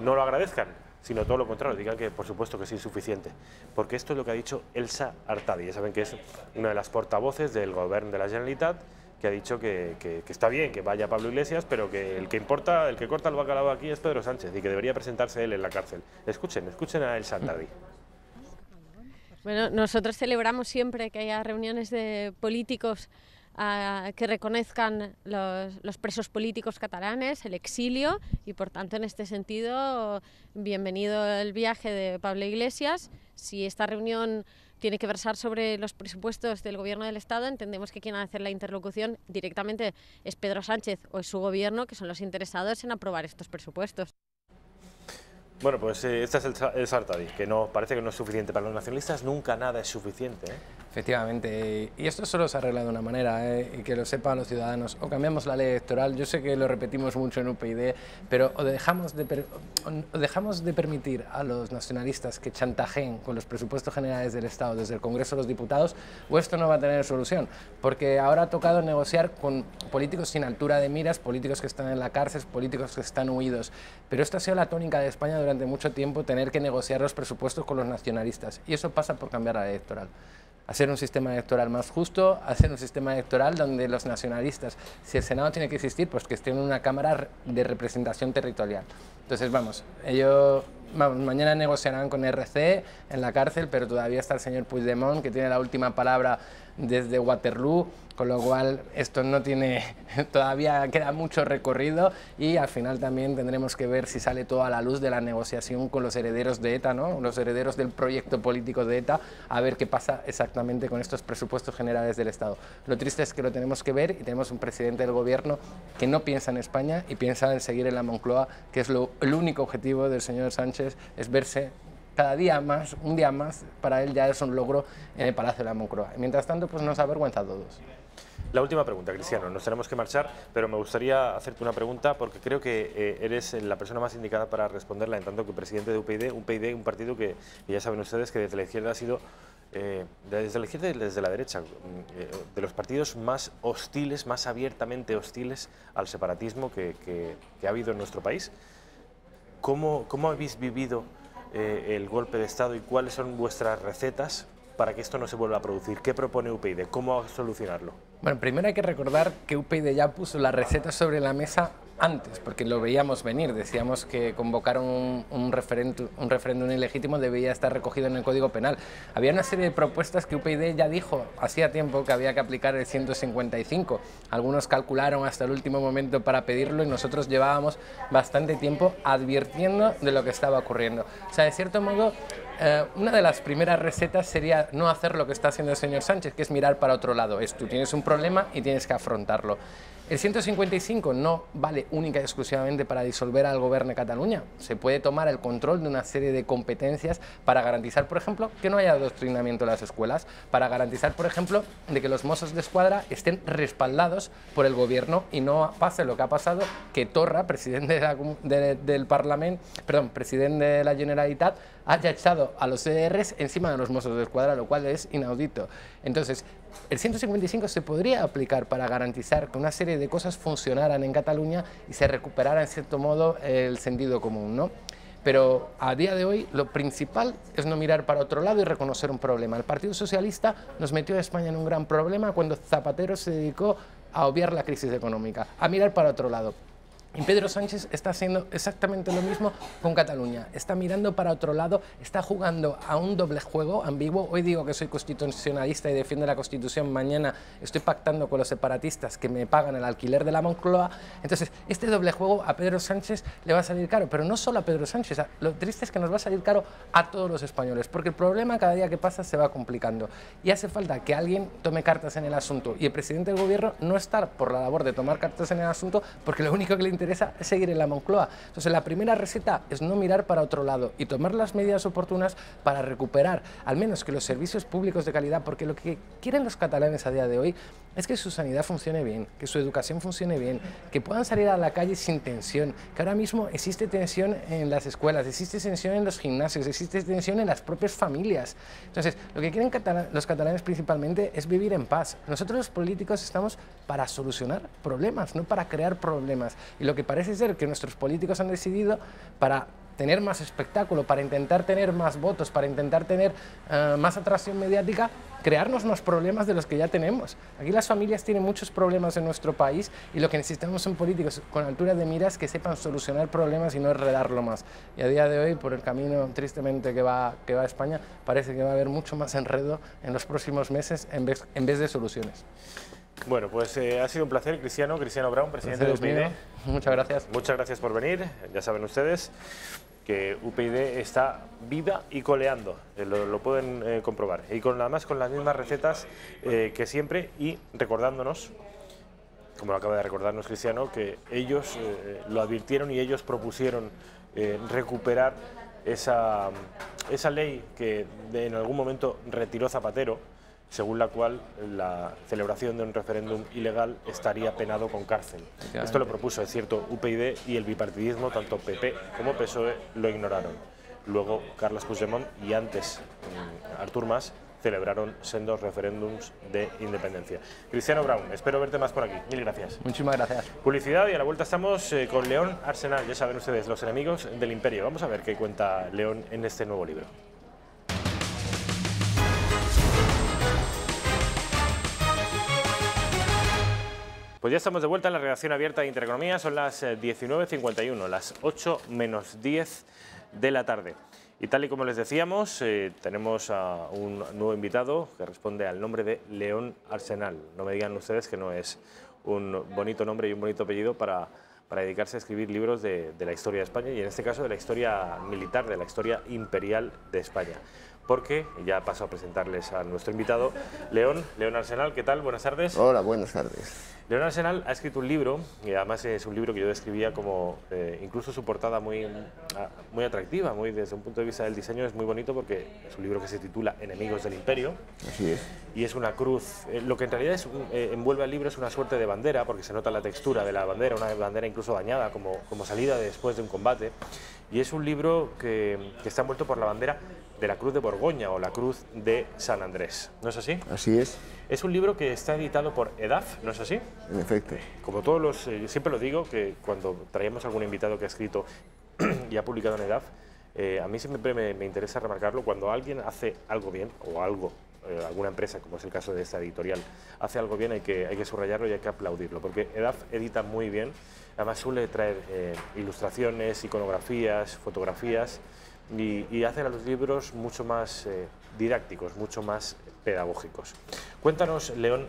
no lo agradezcan, sino todo lo contrario, digan que por supuesto que es insuficiente. Porque esto es lo que ha dicho Elsa Artadi, ya saben que es una de las portavoces del Gobierno de la Generalitat, que ha dicho que está bien que vaya Pablo Iglesias, pero que el que importa, el que corta el bacalao aquí es Pedro Sánchez y que debería presentarse él en la cárcel. Escuchen a Elsa Artadi. Bueno, nosotros celebramos siempre que haya reuniones de políticos que reconozcan los presos políticos catalanes, el exilio, y por tanto en este sentido bienvenido el viaje de Pablo Iglesias. Si esta reunión tiene que versar sobre los presupuestos del Gobierno del Estado, entendemos que quien ha de hacer la interlocución directamente es Pedro Sánchez o es su Gobierno, que son los interesados en aprobar estos presupuestos. Bueno, pues esta es el Artadi, que no, parece que no es suficiente. Para los nacionalistas nunca nada es suficiente, ¿eh? Efectivamente, y esto solo se arregla de una manera, y que lo sepan los ciudadanos, o cambiamos la ley electoral. Yo sé que lo repetimos mucho en UPyD, pero o dejamos de permitir a los nacionalistas que chantajeen con los presupuestos generales del Estado desde el Congreso de los Diputados, o esto no va a tener solución, porque ahora ha tocado negociar con políticos sin altura de miras, políticos que están en la cárcel, políticos que están huidos, pero esta ha sido la tónica de España durante mucho tiempo, tener que negociar los presupuestos con los nacionalistas, y eso pasa por cambiar la ley electoral. Hacer un sistema electoral más justo, hacer un sistema electoral donde los nacionalistas, si el Senado tiene que existir, pues que estén en una Cámara de representación territorial. Entonces, ellos mañana negociarán con RC en la cárcel, pero todavía está el señor Puigdemont, que tiene la última palabra desde Waterloo, con lo cual esto no tiene, todavía queda mucho recorrido, y al final también tendremos que ver si sale todo a la luz de la negociación con los herederos de ETA, ¿no? Los herederos del proyecto político de ETA, a ver qué pasa exactamente con estos presupuestos generales del Estado. Lo triste es que lo tenemos que ver, y tenemos un presidente del Gobierno que no piensa en España y piensa en seguir en la Moncloa, que es el único objetivo del señor Sánchez, es verse cada día más, un día más, para él ya es un logro en el Palacio de la Moncloa. Y mientras tanto, pues nos avergüenza a todos. La última pregunta, Cristiano, nos tenemos que marchar, pero me gustaría hacerte una pregunta porque creo que eres la persona más indicada para responderla, en tanto que presidente de UPyD, un partido que ya saben ustedes que desde la izquierda ha sido, desde la izquierda y desde la derecha, de los partidos más hostiles, más abiertamente hostiles al separatismo que ha habido en nuestro país. ¿Cómo habéis vivido el golpe de Estado y cuáles son vuestras recetas para que esto no se vuelva a producir? ¿Qué propone UPyD? ¿Cómo solucionarlo? Bueno, primero hay que recordar que UPyD ya puso las recetas sobre la mesa antes, porque lo veíamos venir. Decíamos que convocar un referéndum ilegítimo debía estar recogido en el Código Penal. Había una serie de propuestas que UPyD ya dijo hacía tiempo que había que aplicar el 155. Algunos calcularon hasta el último momento para pedirlo, y nosotros llevábamos bastante tiempo advirtiendo de lo que estaba ocurriendo. O sea, de cierto modo, una de las primeras recetas sería no hacer lo que está haciendo el señor Sánchez, que es mirar para otro lado. Tú tienes un problema y tienes que afrontarlo. El 155 no vale única y exclusivamente para disolver al Gobierno de Cataluña. Se puede tomar el control de una serie de competencias para garantizar, por ejemplo, que no haya adoctrinamiento en las escuelas, para garantizar, por ejemplo, de que los Mossos d'Esquadra estén respaldados por el Gobierno y no pase lo que ha pasado, que Torra, presidente del Parlamento, presidente de la Generalitat, haya echado a los CDRs encima de los Mossos d'Esquadra, lo cual es inaudito. Entonces, el 155 se podría aplicar para garantizar que una serie de cosas funcionaran en Cataluña y se recuperara en cierto modo el sentido común, ¿no? Pero a día de hoy lo principal es no mirar para otro lado y reconocer un problema. El Partido Socialista nos metió a España en un gran problema cuando Zapatero se dedicó a obviar la crisis económica, a mirar para otro lado. Y Pedro Sánchez está haciendo exactamente lo mismo con Cataluña. Está mirando para otro lado, está jugando a un doble juego ambiguo. Hoy digo que soy constitucionalista y defiendo la Constitución. Mañana estoy pactando con los separatistas que me pagan el alquiler de la Moncloa. Entonces, este doble juego a Pedro Sánchez le va a salir caro. Pero no solo a Pedro Sánchez. Lo triste es que nos va a salir caro a todos los españoles. Porque el problema cada día que pasa se va complicando. Y hace falta que alguien tome cartas en el asunto. Y el presidente del Gobierno no está por la labor de tomar cartas en el asunto, porque lo único que le interesa interesa es seguir en la Moncloa. Entonces la primera receta es no mirar para otro lado y tomar las medidas oportunas para recuperar al menos que los servicios públicos de calidad, porque lo que quieren los catalanes a día de hoy es que su sanidad funcione bien, que su educación funcione bien, que puedan salir a la calle sin tensión, que ahora mismo existe tensión en las escuelas, existe tensión en los gimnasios, existe tensión en las propias familias. Entonces, lo que quieren los catalanes principalmente es vivir en paz. Nosotros los políticos estamos para solucionar problemas, no para crear problemas. Y lo que parece ser que nuestros políticos han decidido para tener más espectáculo, para intentar tener más votos, para intentar tener más atracción mediática, crearnos más problemas de los que ya tenemos. Aquí las familias tienen muchos problemas en nuestro país y lo que necesitamos son políticos con altura de miras que sepan solucionar problemas y no enredarlo más. Y a día de hoy, por el camino tristemente que va España, parece que va a haber mucho más enredo en los próximos meses en vez de soluciones. Bueno, pues ha sido un placer, Cristiano Braun, presidente de UPyD. Muchas gracias. Muchas gracias por venir. Ya saben ustedes que UPyD está viva y coleando, lo pueden comprobar. Y además con las mismas recetas que siempre, y recordándonos, como lo acaba de recordarnos Cristiano, que ellos lo advirtieron y ellos propusieron recuperar esa ley que en algún momento retiró Zapatero, según la cual la celebración de un referéndum ilegal estaría penado con cárcel. Esto lo propuso, es cierto, UPyD, y el bipartidismo, tanto PP como PSOE, lo ignoraron. Luego Carles Puigdemont y antes Artur Mas celebraron sendos referéndums de independencia. Cristiano Braun, espero verte más por aquí. Mil gracias. Muchísimas gracias. Publicidad, y a la vuelta estamos con León Arsenal, ya saben ustedes, los enemigos del imperio. Vamos a ver qué cuenta León en este nuevo libro. Pues ya estamos de vuelta en la redacción abierta de Intereconomía, son las 19:51, las 8 menos 10 de la tarde. Y tal y como les decíamos, tenemos a un nuevo invitado que responde al nombre de León Arsenal. No me digan ustedes que no es un bonito nombre y un bonito apellido para dedicarse a escribir libros de la historia de España, y en este caso de la historia militar, de la historia imperial de España. Porque ya paso a presentarles a nuestro invitado, León Arsenal. ¿Qué tal? Buenas tardes. Hola, buenas tardes. León Arsenal ha escrito un libro, y además es un libro que yo describía como incluso su portada muy atractiva, desde un punto de vista del diseño es muy bonito, porque es un libro que se titula Enemigos del Imperio. Así es. Y es una cruz, lo que en realidad envuelve al libro es una suerte de bandera, porque se nota la textura de la bandera, una bandera incluso bañada como salida después de un combate. Y es un libro que está envuelto por la bandera de la Cruz de Borgoña o la Cruz de San Andrés, ¿no es así? Así es. Es un libro que está editado por EDAF, ¿no es así? En efecto. Como todos los... siempre lo digo, que cuando traemos algún invitado que ha escrito y ha publicado en EDAF, a mí siempre me interesa remarcarlo, cuando alguien hace algo bien, o alguna empresa, como es el caso de esta editorial, hace algo bien, hay que subrayarlo y hay que aplaudirlo, porque EDAF edita muy bien, además suele traer ilustraciones, iconografías, fotografías, y hace a los libros mucho más didácticos, mucho más pedagógicos. Cuéntanos, León,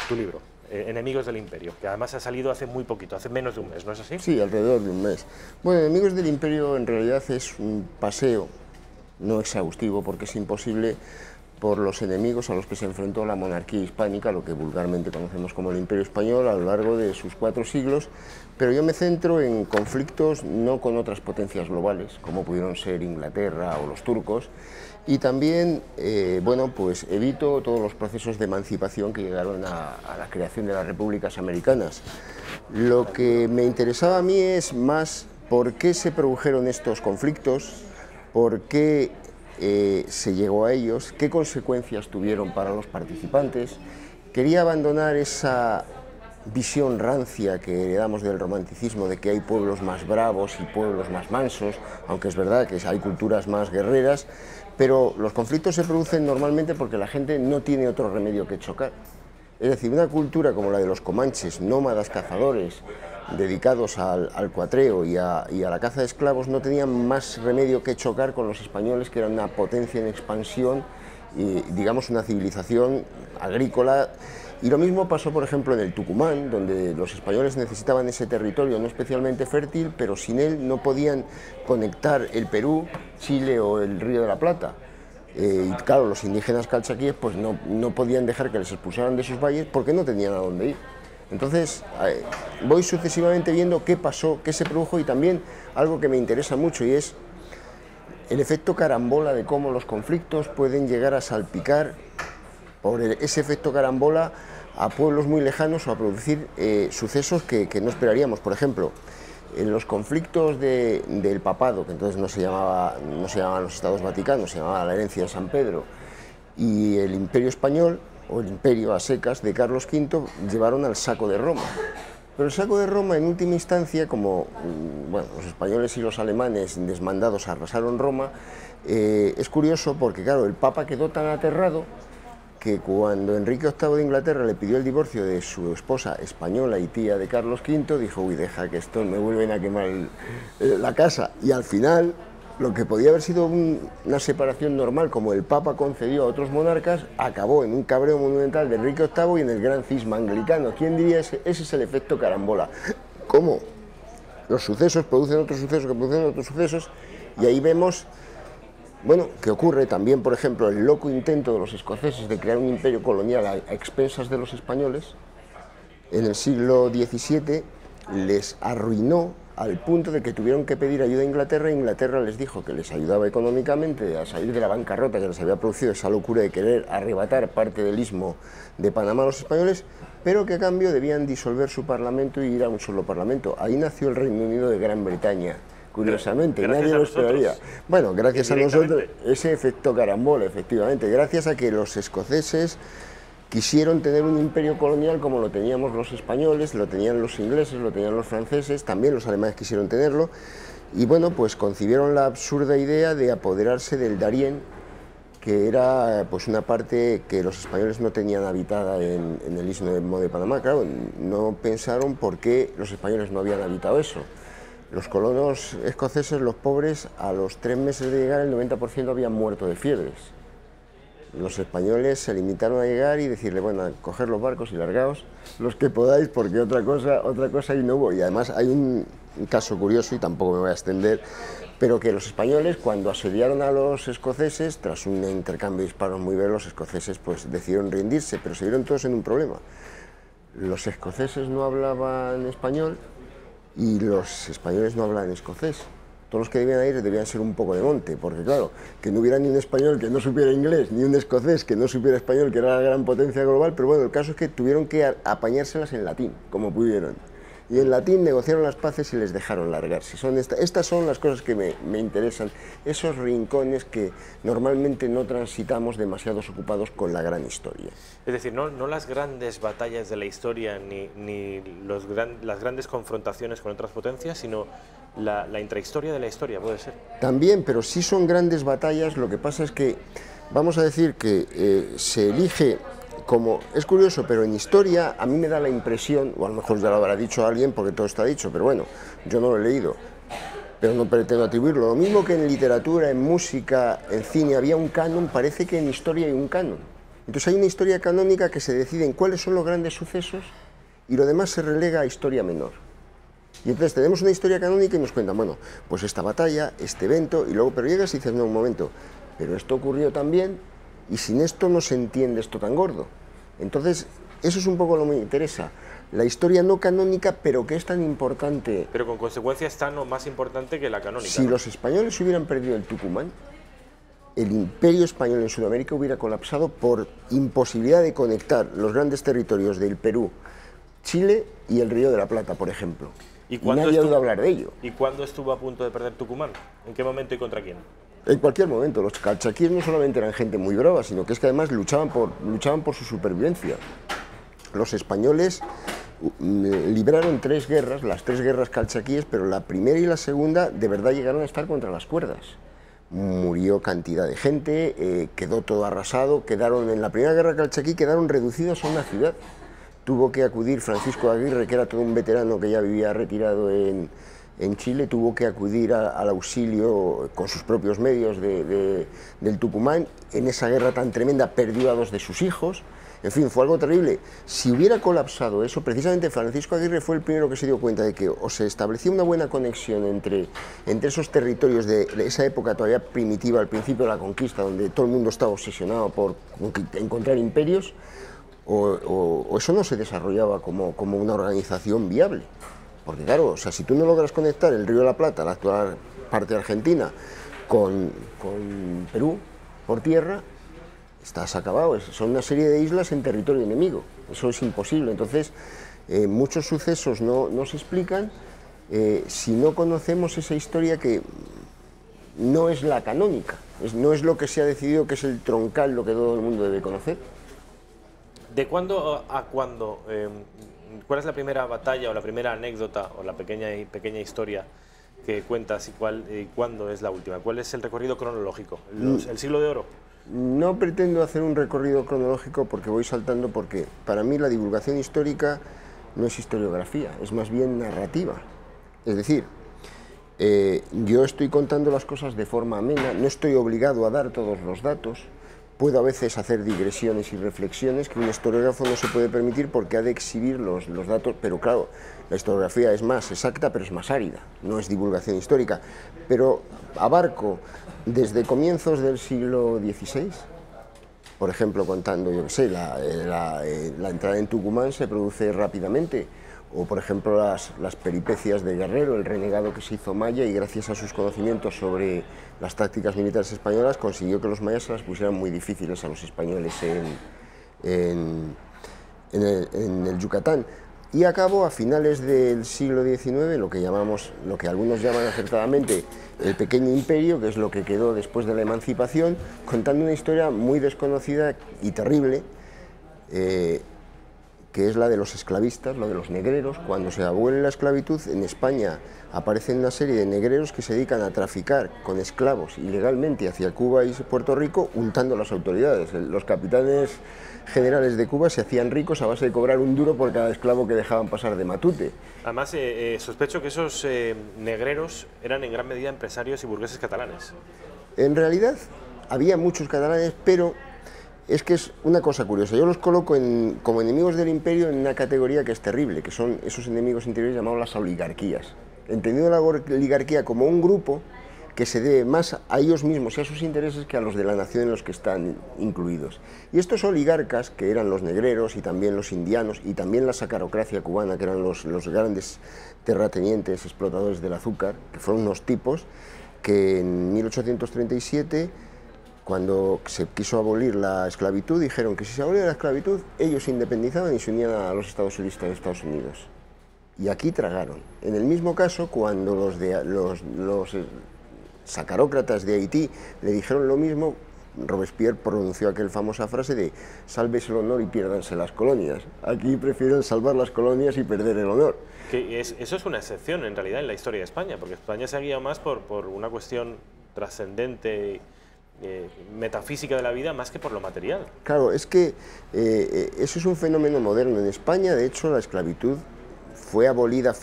tu libro, Enemigos del Imperio, que además ha salido hace muy poquito, hace menos de un mes, ¿no es así? Sí, alrededor de un mes. Bueno, Enemigos del Imperio en realidad es un paseo no exhaustivo, porque es imposible, por los enemigos a los que se enfrentó la monarquía hispánica, lo que vulgarmente conocemos como el Imperio Español, a lo largo de sus 4 siglos, pero yo me centro en conflictos no con otras potencias globales, como pudieron ser Inglaterra o los turcos, y también, bueno, pues evito todos los procesos de emancipación que llegaron a la creación de las repúblicas americanas. Lo que me interesaba a mí es más por qué se produjeron estos conflictos, por qué se llegó a ellos, qué consecuencias tuvieron para los participantes. Quería abandonar esa visión rancia que heredamos del romanticismo, de que hay pueblos más bravos y pueblos más mansos, aunque es verdad que hay culturas más guerreras, pero los conflictos se producen normalmente porque la gente no tiene otro remedio que chocar. Es decir, una cultura como la de los comanches, nómadas cazadores, dedicados al cuatreo y a la caza de esclavos, no tenían más remedio que chocar con los españoles, que eran una potencia en expansión y, digamos, una civilización agrícola. Y lo mismo pasó, por ejemplo, en el Tucumán, donde los españoles necesitaban ese territorio no especialmente fértil, pero sin él no podían conectar el Perú, Chile o el Río de la Plata. Y claro, los indígenas calchaquíes pues no podían dejar que les expulsaran de sus valles porque no tenían a dónde ir. Entonces, voy sucesivamente viendo qué pasó, qué se produjo, y también algo que me interesa mucho, y es el efecto carambola de cómo los conflictos pueden llegar a salpicar por ese efecto carambola a pueblos muy lejanos o a producir sucesos que no esperaríamos. Por ejemplo, en los conflictos del papado, que entonces no se llamaban los Estados Vaticanos, se llamaba la herencia de San Pedro, y el Imperio Español, o el Imperio a secas de Carlos V, llevaron al saco de Roma. Pero el saco de Roma, en última instancia, como bueno, los españoles y los alemanes desmandados arrasaron Roma, es curioso porque, claro, el Papa quedó tan aterrado que cuando Enrique VIII de Inglaterra le pidió el divorcio de su esposa española y tía de Carlos V, dijo: uy, deja que esto me vuelven a quemar la casa. Y al final, lo que podía haber sido una separación normal, como el Papa concedió a otros monarcas, acabó en un cabreo monumental de Enrique VIII y en el gran cisma anglicano. ¿Quién diría ese es el efecto carambola? ¿Cómo los sucesos producen otros sucesos que producen otros sucesos? Y ahí vemos, bueno, que ocurre también, por ejemplo, el loco intento de los escoceses de crear un imperio colonial a expensas de los españoles. En el siglo XVII les arruinó al punto de que tuvieron que pedir ayuda a Inglaterra, e Inglaterra les dijo que les ayudaba económicamente a salir de la bancarrota que les había producido esa locura de querer arrebatar parte del istmo de Panamá a los españoles, pero que a cambio debían disolver su parlamento y ir a un solo parlamento. Ahí nació el Reino Unido de Gran Bretaña, curiosamente, nadie lo esperaría. Bueno, gracias a nosotros, ese efecto carambola, efectivamente, gracias a que los escoceses quisieron tener un imperio colonial como lo teníamos los españoles, lo tenían los ingleses, lo tenían los franceses, también los alemanes quisieron tenerlo, y bueno, pues concibieron la absurda idea de apoderarse del Darién, que era pues una parte que los españoles no tenían habitada en el istmo de Panamá. Claro, no pensaron por qué los españoles no habían habitado eso. Los colonos escoceses, los pobres, a los 3 meses de llegar el 90% habían muerto de fiebres. Los españoles se limitaron a llegar y decirle: bueno, coger los barcos y largaos los que podáis, porque otra cosa ahí no hubo. Y además hay un caso curioso, y tampoco me voy a extender, pero que los españoles, cuando asediaron a los escoceses, tras un intercambio de disparos muy veloz, los escoceses pues decidieron rendirse, pero se vieron todos en un problema. Los escoceses no hablaban español y los españoles no hablaban escocés. Todos los que debían ir debían ser un poco de monte, porque claro, que no hubiera ni un español que no supiera inglés, ni un escocés que no supiera español, que era la gran potencia global, pero bueno, el caso es que tuvieron que apañárselas en latín, como pudieron. Y en latín negociaron las paces y les dejaron largarse. Estas son las cosas que me interesan, esos rincones que normalmente no transitamos demasiados ocupados con la gran historia. Es decir, no las grandes batallas de la historia ni las grandes confrontaciones con otras potencias, sino la intrahistoria de la historia, puede ser. También, pero sí son grandes batallas. Lo que pasa es que, vamos a decir que se elige como... Es curioso, pero en historia a mí me da la impresión, o a lo mejor ya lo habrá dicho alguien porque todo está dicho, pero bueno, yo no lo he leído, pero no pretendo atribuirlo. Lo mismo que en literatura, en música, en cine había un canon, parece que en historia hay un canon. Entonces hay una historia canónica que se decide en cuáles son los grandes sucesos y lo demás se relega a historia menor. Y entonces tenemos una historia canónica y nos cuentan, bueno, pues esta batalla, este evento, y luego, pero llegas y dices, no, un momento, pero esto ocurrió también, y sin esto no se entiende esto tan gordo. Entonces, eso es un poco lo que me interesa, la historia no canónica, pero que es tan importante. Pero con consecuencias tan o más importante que la canónica. Si los españoles hubieran perdido el Tucumán, el imperio español en Sudamérica hubiera colapsado por imposibilidad de conectar los grandes territorios del Perú, Chile y el Río de la Plata, por ejemplo. ¿Y nadie ha oído hablar de ello. ¿Y cuándo estuvo a punto de perder Tucumán? ¿En qué momento y contra quién? En cualquier momento. Los calchaquíes no solamente eran gente muy brava, sino que es que además luchaban por su supervivencia. Los españoles libraron 3 guerras, las 3 guerras calchaquíes, pero la primera y la segunda de verdad llegaron a estar contra las cuerdas. Murió cantidad de gente, quedó todo arrasado, en la primera guerra calchaquí quedaron reducidos a una ciudad. Tuvo que acudir Francisco Aguirre, que era todo un veterano que ya vivía retirado en Chile, tuvo que acudir al auxilio con sus propios medios del Tucumán. En esa guerra tan tremenda perdió a 2 de sus hijos. En fin, fue algo terrible. Si hubiera colapsado eso, precisamente Francisco Aguirre fue el primero que se dio cuenta de que o se establecía una buena conexión entre esos territorios de esa época todavía primitiva, al principio de la conquista, donde todo el mundo estaba obsesionado por encontrar imperios, o eso no se desarrollaba como una organización viable. Porque claro, o sea, si tú no logras conectar el Río de la Plata, la actual parte de Argentina, con Perú por tierra, estás acabado. Son una serie de islas en territorio enemigo. Eso es imposible. Entonces, muchos sucesos no se explican si no conocemos esa historia que no es la canónica, no es lo que se ha decidido que es el troncal, lo que todo el mundo debe conocer. ¿De cuándo a cuándo? ¿Cuál es la primera batalla o la primera anécdota o la pequeña historia que cuentas y cuándo es la última? ¿Cuál es el recorrido cronológico? ¿El siglo de oro? No pretendo hacer un recorrido cronológico porque voy saltando, porque para mí la divulgación histórica no es historiografía, es más bien narrativa. Es decir, yo estoy contando las cosas de forma amena, no estoy obligado a dar todos los datos, puedo a veces hacer digresiones y reflexiones que un historiógrafo no se puede permitir porque ha de exhibir los datos, pero claro, la historiografía es más exacta pero es más árida, no es divulgación histórica, pero abarco desde comienzos del siglo XVI, por ejemplo, contando, yo qué sé, la entrada en Tucumán se produce rápidamente, o por ejemplo las peripecias de Guerrero, el renegado que se hizo maya y gracias a sus conocimientos sobre las tácticas militares españolas consiguió que los mayas se las pusieran muy difíciles a los españoles en el Yucatán. Y acabó a finales del siglo XIX lo que algunos llaman acertadamente el pequeño imperio, que es lo que quedó después de la emancipación, contando una historia muy desconocida y terrible, que es la de los esclavistas, la de los negreros. Cuando se abole la esclavitud, en España aparecen una serie de negreros que se dedican a traficar con esclavos ilegalmente hacia Cuba y Puerto Rico, untando a las autoridades. Los capitanes generales de Cuba se hacían ricos a base de cobrar un duro por cada esclavo que dejaban pasar de Matute. Además, sospecho que esos negreros eran en gran medida empresarios y burgueses catalanes. En realidad, había muchos catalanes, pero es que es una cosa curiosa. Yo los coloco como enemigos del imperio en una categoría que es terrible, que son esos enemigos interiores llamados las oligarquías. Entendido la oligarquía como un grupo que se debe más a ellos mismos y a sus intereses que a los de la nación en los que están incluidos. Y estos oligarcas, que eran los negreros y también los indianos y también la sacarocracia cubana, que eran los grandes terratenientes explotadores del azúcar, que fueron unos tipos que en 1837, cuando se quiso abolir la esclavitud, dijeron que si se abolía la esclavitud, ellos se independizaban y se unían a los estados unionistas de Estados Unidos. Y aquí tragaron. En el mismo caso, cuando los sacarócratas de Haití le dijeron lo mismo, Robespierre pronunció aquella famosa frase de sálvese el honor y piérdanse las colonias. Aquí prefieren salvar las colonias y perder el honor. Eso es una excepción en realidad en la historia de España, porque España se ha guiado más por una cuestión trascendente, metafísica de la vida, más que por lo material. Claro, es que eso es un fenómeno moderno. En España, de hecho, la esclavitud fue abolida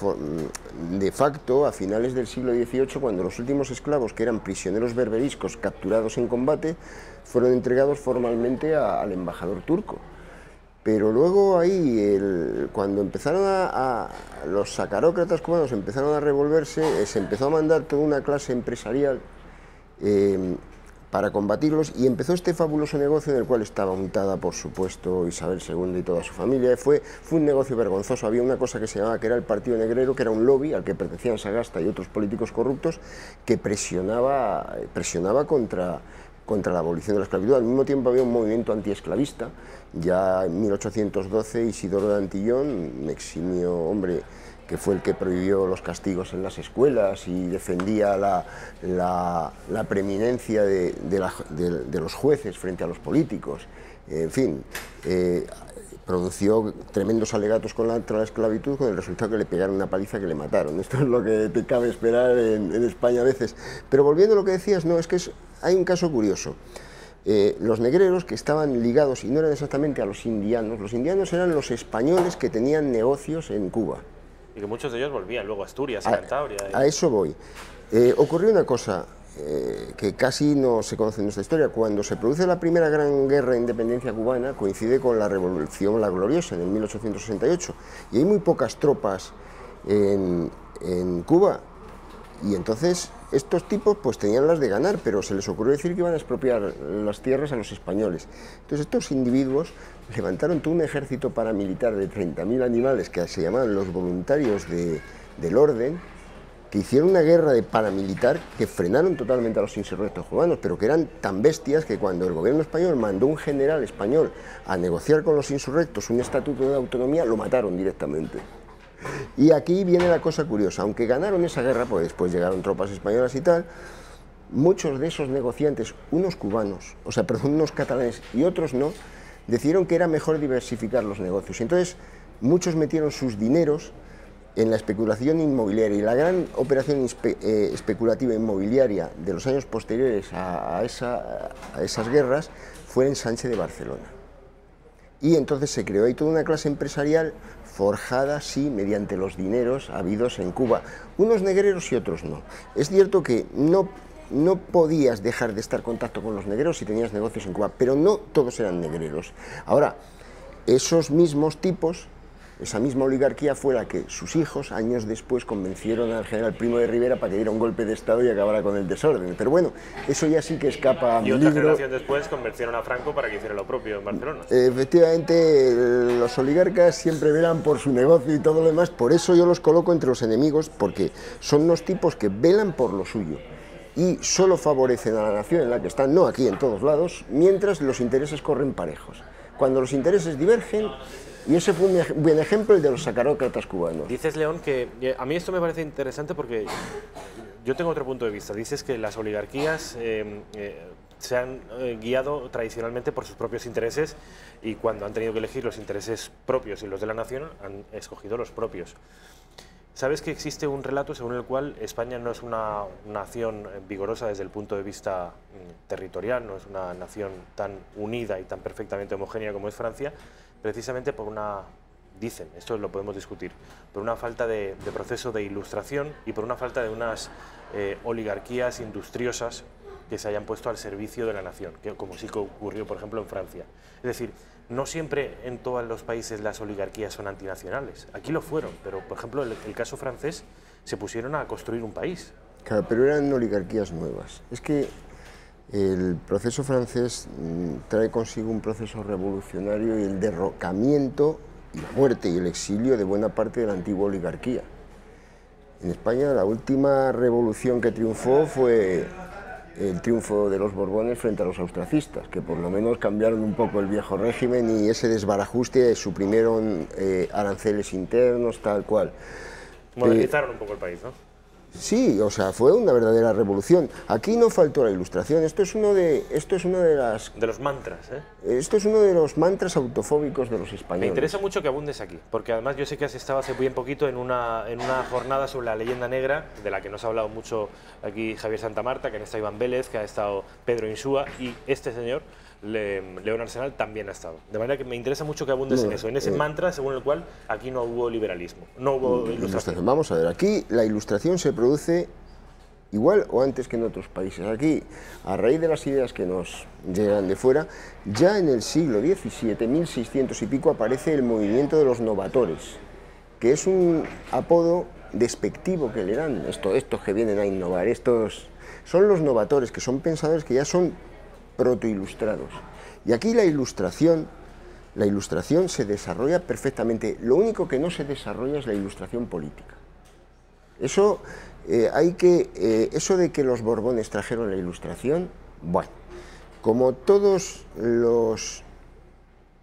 de facto a finales del siglo XVIII, cuando los últimos esclavos, que eran prisioneros berberiscos capturados en combate, fueron entregados formalmente al embajador turco. Pero luego ahí, cuando empezaron los sacarócratas cubanos empezaron a revolverse, se empezó a mandar toda una clase empresarial para combatirlos, y empezó este fabuloso negocio en el cual estaba untada, por supuesto, Isabel II y toda su familia. Fue un negocio vergonzoso. Había una cosa que se llamaba, que era el Partido Negrero, que era un lobby al que pertenecían Sagasta y otros políticos corruptos, que presionaba contra la abolición de la esclavitud. Al mismo tiempo había un movimiento antiesclavista. Ya en 1812 Isidoro de Antillón, un eximio hombre que fue el que prohibió los castigos en las escuelas y defendía la preeminencia de los jueces frente a los políticos, en fin, pronunció tremendos alegatos contra la esclavitud, con el resultado que le pegaron una paliza que le mataron. Esto es lo que te cabe esperar en España a veces. Pero volviendo a lo que decías, no, es que hay un caso curioso. Los negreros, que estaban ligados, y no eran exactamente a los indianos eran los españoles que tenían negocios en Cuba. Y que muchos de ellos volvían luego a Asturias, a Cantabria. A eso voy. Ocurrió una cosa que casi no se conoce en nuestra historia. Cuando se produce la primera gran guerra de independencia cubana, coincide con la Revolución La Gloriosa, en el 1868, y hay muy pocas tropas en Cuba. Y entonces estos tipos pues tenían las de ganar, pero se les ocurrió decir que iban a expropiar las tierras a los españoles. Entonces estos individuos levantaron todo un ejército paramilitar de 30.000 animales que se llamaban los voluntarios del orden, que hicieron una guerra de paramilitar que frenaron totalmente a los insurrectos cubanos, pero que eran tan bestias que cuando el gobierno español mandó un general español a negociar con los insurrectos un estatuto de autonomía, lo mataron directamente. Y aquí viene la cosa curiosa, aunque ganaron esa guerra, pues después llegaron tropas españolas y tal, muchos de esos negociantes, unos cubanos, o sea, perdón, unos catalanes y otros no, decidieron que era mejor diversificar los negocios. Y entonces muchos metieron sus dineros en la especulación inmobiliaria, y la gran operación especulativa inmobiliaria de los años posteriores a esas guerras fue en Sánchez de Barcelona. Y entonces se creó ahí toda una clase empresarial forjada, sí, mediante los dineros habidos en Cuba. Unos negreros y otros no. Es cierto que no podías dejar de estar en contacto con los negreros si tenías negocios en Cuba, pero no todos eran negreros. Ahora, esos mismos tipos, esa misma oligarquía fue la que sus hijos, años después, convencieron al general Primo de Rivera para que diera un golpe de Estado y acabara con el desorden. Pero bueno, eso ya sí que escapa a mi libro. Y otra generación después convencieron a Franco para que hiciera lo propio en Barcelona. Efectivamente, los oligarcas siempre velan por su negocio y todo lo demás. Por eso yo los coloco entre los enemigos, porque son unos tipos que velan por lo suyo y solo favorecen a la nación en la que están, no aquí, en todos lados, mientras los intereses corren parejos. Cuando los intereses divergen, y ese fue un buen ejemplo, el de los sacarócratas cubanos. Dices, León, que a mí esto me parece interesante porque yo tengo otro punto de vista. Dices que las oligarquías se han guiado tradicionalmente por sus propios intereses y cuando han tenido que elegir los intereses propios y los de la nación, han escogido los propios. ¿Sabes que existe un relato según el cual España no es una nación vigorosa desde el punto de vista territorial, no es una nación tan unida y tan perfectamente homogénea como es Francia, precisamente por una, dicen, esto lo podemos discutir, por una falta de proceso de ilustración y por una falta de unas oligarquías industriosas que se hayan puesto al servicio de la nación, que, como sí que ocurrió, por ejemplo, en Francia? Es decir, no siempre en todos los países las oligarquías son antinacionales. Aquí lo fueron, pero, por ejemplo, el caso francés, se pusieron a construir un país. Claro, pero eran oligarquías nuevas. Es que el proceso francés trae consigo un proceso revolucionario y el derrocamiento y la muerte y el exilio de buena parte de la antigua oligarquía. En España la última revolución que triunfó fue el triunfo de los Borbones frente a los austracistas, que por lo menos cambiaron un poco el viejo régimen y ese desbarajuste, suprimieron aranceles internos, tal cual. Modernizaron un poco el país, ¿no? Sí, o sea, fue una verdadera revolución. Aquí no faltó la ilustración. Esto es uno de los mantras, ¿eh? Esto es uno de los mantras autofóbicos de los españoles. Me interesa mucho que abundes aquí, porque además yo sé que has estado hace bien poquito en una jornada sobre la leyenda negra, de la que nos ha hablado mucho aquí Javier Santamarta, que ha estado Iván Vélez, que ha estado Pedro Insúa, y este señor, León Arsenal, también ha estado. De manera que me interesa mucho que abundes en eso, en ese mantra según el cual aquí no hubo liberalismo, no hubo ilustración. Vamos a ver, aquí la ilustración se produce igual o antes que en otros países. Aquí, a raíz de las ideas que nos llegan de fuera, ya en el siglo XVII, 1600 y pico, aparece el movimiento de los novatores, que es un apodo despectivo que le dan, estos que vienen a innovar, estos son los novatores, que son pensadores que ya son protoilustrados. Y aquí la ilustración se desarrolla perfectamente. Lo único que no se desarrolla es la ilustración política. Eso eso de que los Borbones trajeron la ilustración, bueno, como todos los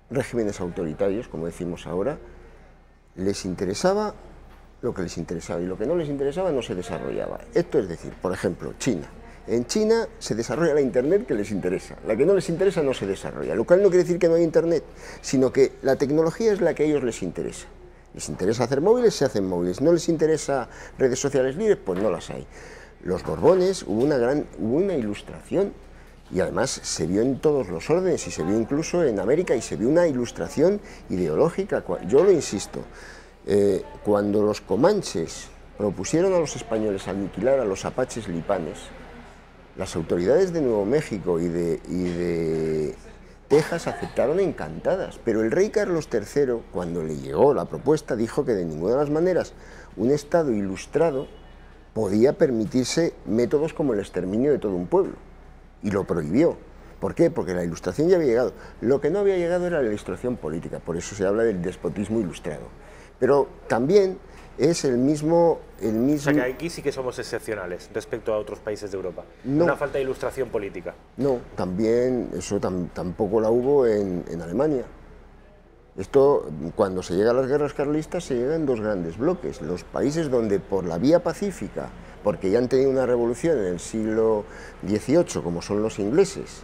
regímenes autoritarios, como decimos ahora, les interesaba lo que les interesaba y lo que no les interesaba no se desarrollaba. Esto es decir, por ejemplo, China. En China se desarrolla la Internet que les interesa, la que no les interesa no se desarrolla, lo cual no quiere decir que no hay Internet, sino que la tecnología es la que a ellos les interesa. Les interesa hacer móviles, se hacen móviles, no les interesa redes sociales libres, pues no las hay. Los Borbones, hubo una ilustración y además se vio en todos los órdenes y se vio incluso en América y se vio una ilustración ideológica. Yo lo insisto, cuando los comanches propusieron a los españoles aniquilar a los apaches lipanes, las autoridades de Nuevo México y de Texas aceptaron encantadas, pero el rey Carlos III, cuando le llegó la propuesta, dijo que de ninguna de las maneras un Estado ilustrado podía permitirse métodos como el exterminio de todo un pueblo, y lo prohibió. ¿Por qué? Porque la Ilustración ya había llegado. Lo que no había llegado era la Ilustración política, por eso se habla del despotismo ilustrado. Pero también es el mismo... O sea que aquí sí que somos excepcionales respecto a otros países de Europa. No. Una falta de ilustración política. No, también eso tampoco la hubo en Alemania. Esto, cuando se llega a las guerras carlistas, se llega en dos grandes bloques. Los países donde por la vía pacífica, porque ya han tenido una revolución en el siglo XVIII, como son los ingleses,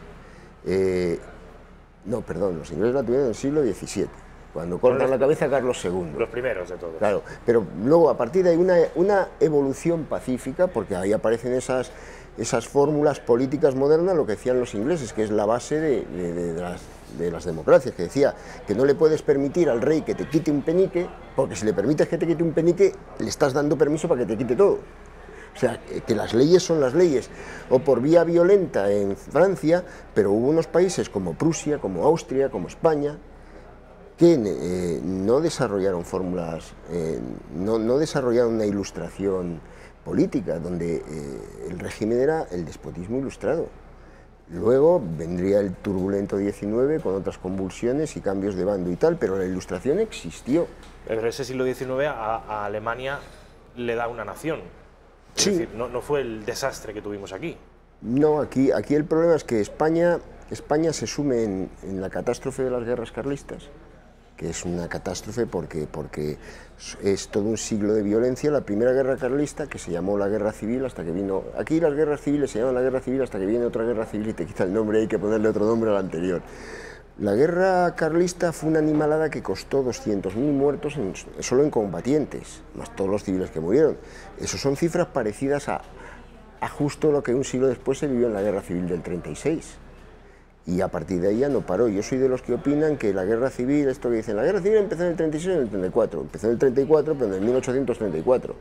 no, perdón, los ingleses la tuvieron en el siglo XVII, cuando cortan la cabeza a Carlos II. Los primeros de todos. Claro, pero luego a partir de ahí una evolución pacífica, porque ahí aparecen esas fórmulas políticas modernas, lo que decían los ingleses, que es la base de las democracias, que decía que no le puedes permitir al rey que te quite un penique, porque si le permites que te quite un penique, le estás dando permiso para que te quite todo. O sea, que las leyes son las leyes, o por vía violenta en Francia, pero hubo unos países como Prusia, como Austria, como España, que no desarrollaron fórmulas, no desarrollaron una ilustración política, donde el régimen era el despotismo ilustrado. Luego vendría el turbulento 19 con otras convulsiones y cambios de bando y tal, pero la ilustración existió. Pero ese siglo XIX a Alemania le da una nación. Es Sí. decir, no fue el desastre que tuvimos aquí. No, aquí el problema es que España se sume en la catástrofe de las guerras carlistas, que es una catástrofe porque es todo un siglo de violencia. La primera guerra carlista, que se llamó la guerra civil, hasta que vino... Aquí las guerras civiles se llaman la guerra civil hasta que viene otra guerra civil y te quita el nombre, hay que ponerle otro nombre al anterior. La guerra carlista fue una animalada que costó 200.000 muertos solo en combatientes, más todos los civiles que murieron. Eso son cifras parecidas a justo lo que un siglo después se vivió en la guerra civil del 36. Y a partir de ahí ya no paró. Yo soy de los que opinan que la guerra civil, esto que dicen, la guerra civil empezó en el 36 y en el 34. Empezó en el 34, pero en el 1834.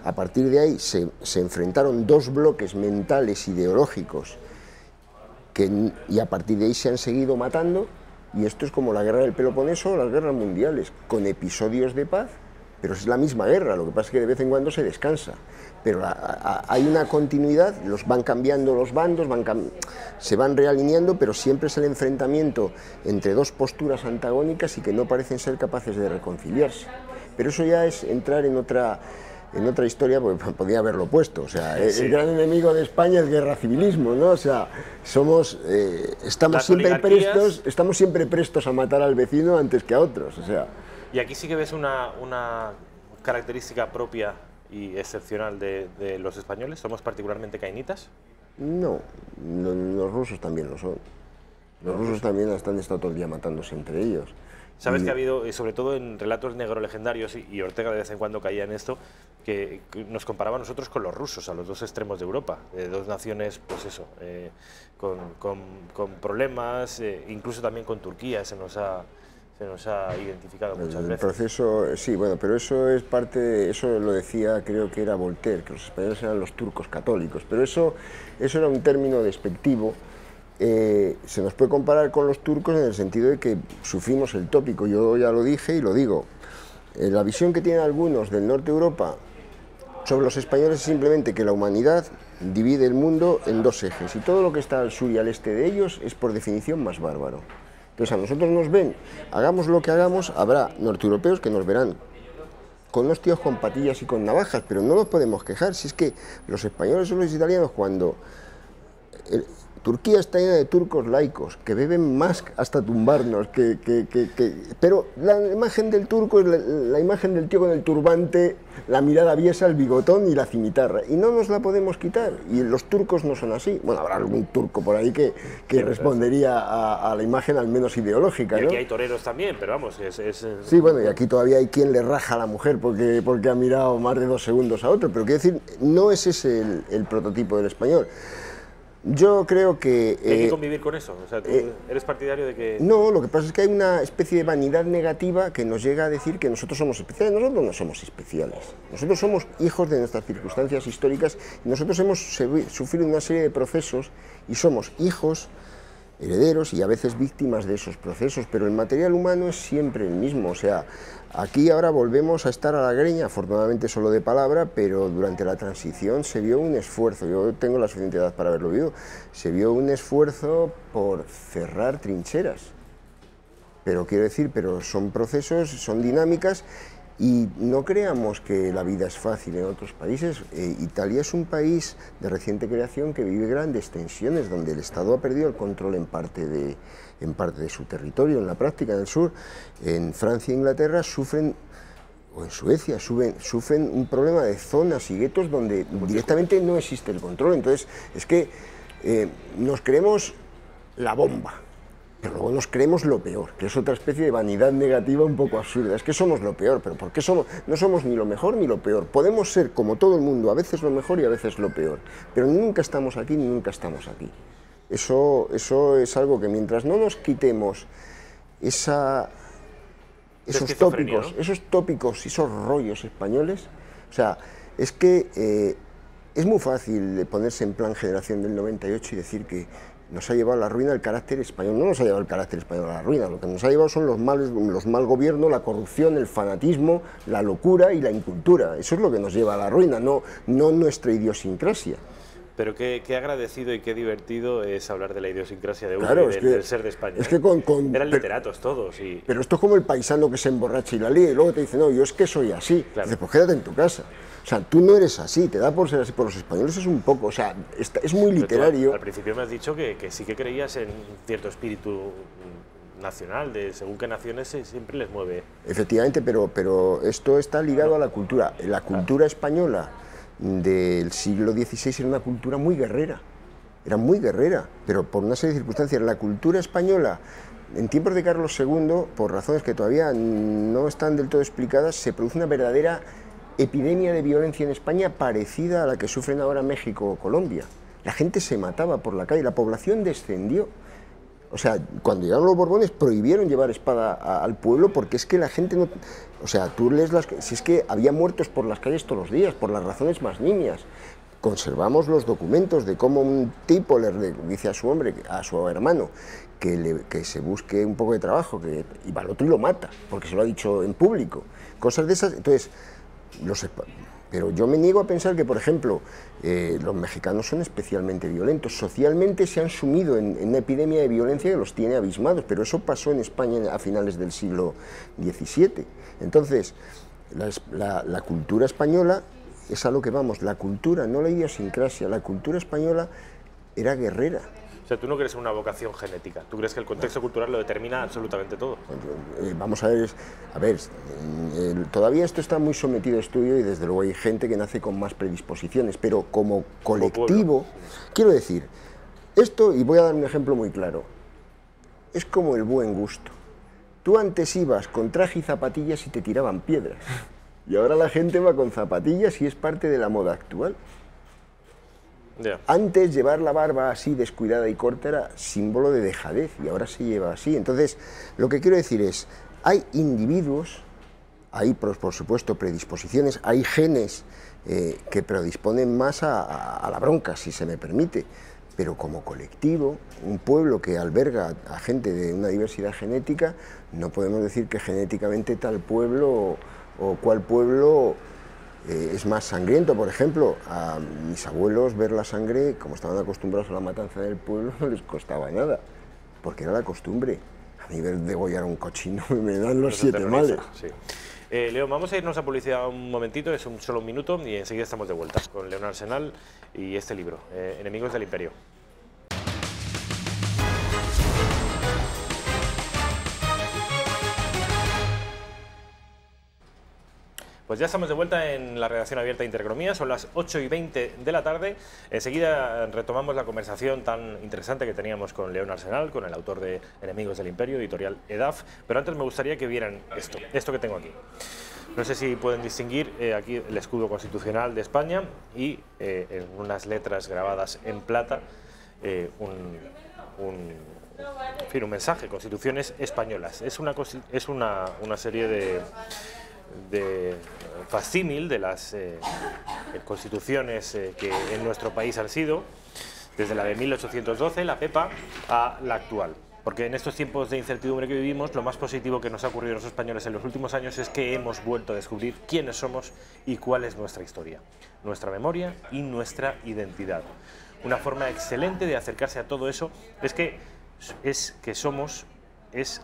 A partir de ahí se enfrentaron dos bloques mentales, ideológicos, y a partir de ahí se han seguido matando, y esto es como la guerra del Peloponeso o las guerras mundiales, con episodios de paz, pero es la misma guerra, lo que pasa es que de vez en cuando se descansa. Pero hay una continuidad, van cambiando los bandos, se van realineando, pero siempre es el enfrentamiento entre dos posturas antagónicas y que no parecen ser capaces de reconciliarse. Pero eso ya es entrar en otra historia, porque podría haberlo puesto. O sea, sí. El gran enemigo de España es el guerra civilismo, ¿no? O sea, estamos siempre prestos a matar al vecino antes que a otros. O sea. Y aquí sí que ves una característica propia y excepcional de los españoles. ¿Somos particularmente cainitas? No, los rusos también lo son. Los rusos también han estado todo el día matándose entre ellos. Sabes que ha habido, sobre todo en relatos negrolegendarios, y Ortega de vez en cuando caía en esto, que nos comparaba a nosotros con los rusos, a los dos extremos de Europa, dos naciones, pues eso, con problemas, incluso también con Turquía se nos ha identificado muchas veces. El proceso, sí, bueno, pero eso es parte, eso lo decía, creo que era Voltaire, que los españoles eran los turcos católicos, pero eso era un término despectivo. Se nos puede comparar con los turcos en el sentido de que sufrimos el tópico, yo ya lo dije y lo digo. La visión que tienen algunos del norte de Europa sobre los españoles es simplemente que la humanidad divide el mundo en dos ejes y todo lo que está al sur y al este de ellos es por definición más bárbaro. Entonces a nosotros nos ven, hagamos lo que hagamos, habrá norteeuropeos que nos verán con unos tíos con patillas y con navajas, pero no nos podemos quejar, si es que los españoles o los italianos cuando... Turquía está llena de turcos laicos, que beben más hasta tumbarnos, pero la imagen del turco es la imagen del tío con el turbante, la mirada aviesa, el bigotón y la cimitarra, y no nos la podemos quitar, y los turcos no son así. Bueno, habrá algún turco por ahí que respondería a la imagen al menos ideológica, ¿no? Y aquí ¿no? hay toreros también, pero vamos, Sí, bueno, y aquí todavía hay quien le raja a la mujer porque ha mirado más de 2 segundos a otro, pero quiero decir, no es ese el prototipo del español. Yo creo que... ¿Hay que convivir con eso? O sea, ¿tú eres partidario de que...? No, lo que pasa es que hay una especie de vanidad negativa que nos llega a decir que nosotros somos especiales. Nosotros no somos especiales. Nosotros somos hijos de nuestras circunstancias históricas y nosotros hemos sufrido una serie de procesos y somos hijos herederos y a veces víctimas de esos procesos, pero el material humano es siempre el mismo. O sea, aquí ahora volvemos a estar a la greña, afortunadamente solo de palabra, pero durante la transición se vio un esfuerzo, yo tengo la suficiente edad para haberlo visto, se vio un esfuerzo por cerrar trincheras. Pero quiero decir, pero son procesos, son dinámicas. Y no creamos que la vida es fácil en otros países. Italia es un país de reciente creación que vive grandes tensiones, donde el Estado ha perdido el control en parte de su territorio, en la práctica, en el sur. En Francia e Inglaterra sufren, o en Suecia, sufren un problema de zonas y guetos donde directamente no existe el control. Entonces, es que nos creemos la bomba. Pero luego nos creemos lo peor, que es otra especie de vanidad negativa un poco absurda. Es que somos lo peor, pero ¿por qué no somos ni lo mejor ni lo peor? Podemos ser, como todo el mundo, a veces lo mejor y a veces lo peor, pero nunca estamos aquí ni nunca estamos aquí. Eso es algo que mientras no nos quitemos esos tópicos y esos rollos españoles, o sea, es que es muy fácil ponerse en plan generación del 98 y decir que nos ha llevado a la ruina el carácter español. No nos ha llevado el carácter español a la ruina, lo que nos ha llevado son los mal gobierno, la corrupción, el fanatismo, la locura y la incultura. Eso es lo que nos lleva a la ruina, no nuestra idiosincrasia. Pero qué agradecido y qué divertido es hablar de la idiosincrasia de uno, claro, y del ser de España. Es que eran literatos todos. Pero esto es como el paisano que se emborracha y la lía y luego te dice, no, yo es que soy así. Claro. Dices, pues quédate en tu casa. O sea, tú no eres así, te da por ser así. Por los españoles es un poco, o sea, es muy literario. Al principio me has dicho que sí que creías en cierto espíritu nacional, de según qué naciones siempre les mueve. Efectivamente, pero esto está ligado a la cultura. La cultura española del siglo XVI era una cultura muy guerrera, pero por una serie de circunstancias. La cultura española, en tiempos de Carlos II, por razones que todavía no están del todo explicadas, se produce una verdadera epidemia de violencia en España parecida a la que sufren ahora México o Colombia. La gente se mataba por la calle, la población descendió. O sea, cuando llegaron los Borbones prohibieron llevar espada al pueblo porque es que la gente no... O sea, tú lees si es que había muertos por las calles todos los días, por las razones más nimias. Conservamos los documentos de cómo un tipo le dice a su hermano, que se busque un poco de trabajo, y va al otro y lo mata, porque se lo ha dicho en público. Cosas de esas. Entonces, pero yo me niego a pensar que, por ejemplo, los mexicanos son especialmente violentos. Socialmente se han sumido en una epidemia de violencia que los tiene abismados, pero eso pasó en España a finales del siglo XVII. Entonces, la cultura española es a lo que vamos, la cultura, no la idiosincrasia, la cultura española era guerrera. O sea, tú no crees en una vocación genética, tú crees que el contexto cultural lo determina absolutamente todo. Vamos a ver, todavía esto está muy sometido a estudio y desde luego hay gente que nace con más predisposiciones, pero como colectivo, quiero decir, esto, y voy a dar un ejemplo muy claro, es como el buen gusto. Tú antes ibas con traje y zapatillas y te tiraban piedras, y ahora la gente va con zapatillas y es parte de la moda actual. Yeah. Antes llevar la barba así descuidada y corta era símbolo de dejadez y ahora se lleva así. Entonces, lo que quiero decir es, hay individuos, hay por supuesto predisposiciones, hay genes que predisponen más a la bronca, si se me permite, pero como colectivo, un pueblo que alberga a gente de una diversidad genética, no podemos decir que genéticamente tal pueblo o cual pueblo es más sangriento. Por ejemplo, a mis abuelos ver la sangre, como estaban acostumbrados a la matanza del pueblo, no les costaba nada, porque era la costumbre. A mí ver degollar a un cochino me dan los 7 males. Sí. Leo, vamos a irnos a publicidad un momentito, es solo un minuto, y enseguida estamos de vuelta con León Arsenal y este libro, Enemigos del Imperio. Pues ya estamos de vuelta en la redacción abierta de Intereconomía, son las 8:20 de la tarde. Enseguida retomamos la conversación tan interesante que teníamos con León Arsenal, con el autor de Enemigos del Imperio, editorial EDAF, pero antes me gustaría que vieran esto que tengo aquí. No sé si pueden distinguir aquí el escudo constitucional de España y en unas letras grabadas en plata un mensaje, Constituciones Españolas. Es una serie de facsímil de las constituciones que en nuestro país han sido, desde la de 1812, la Pepa, a la actual. Porque en estos tiempos de incertidumbre que vivimos, lo más positivo que nos ha ocurrido a los españoles en los últimos años es que hemos vuelto a descubrir quiénes somos y cuál es nuestra historia, nuestra memoria y nuestra identidad. Una forma excelente de acercarse a todo eso es que somos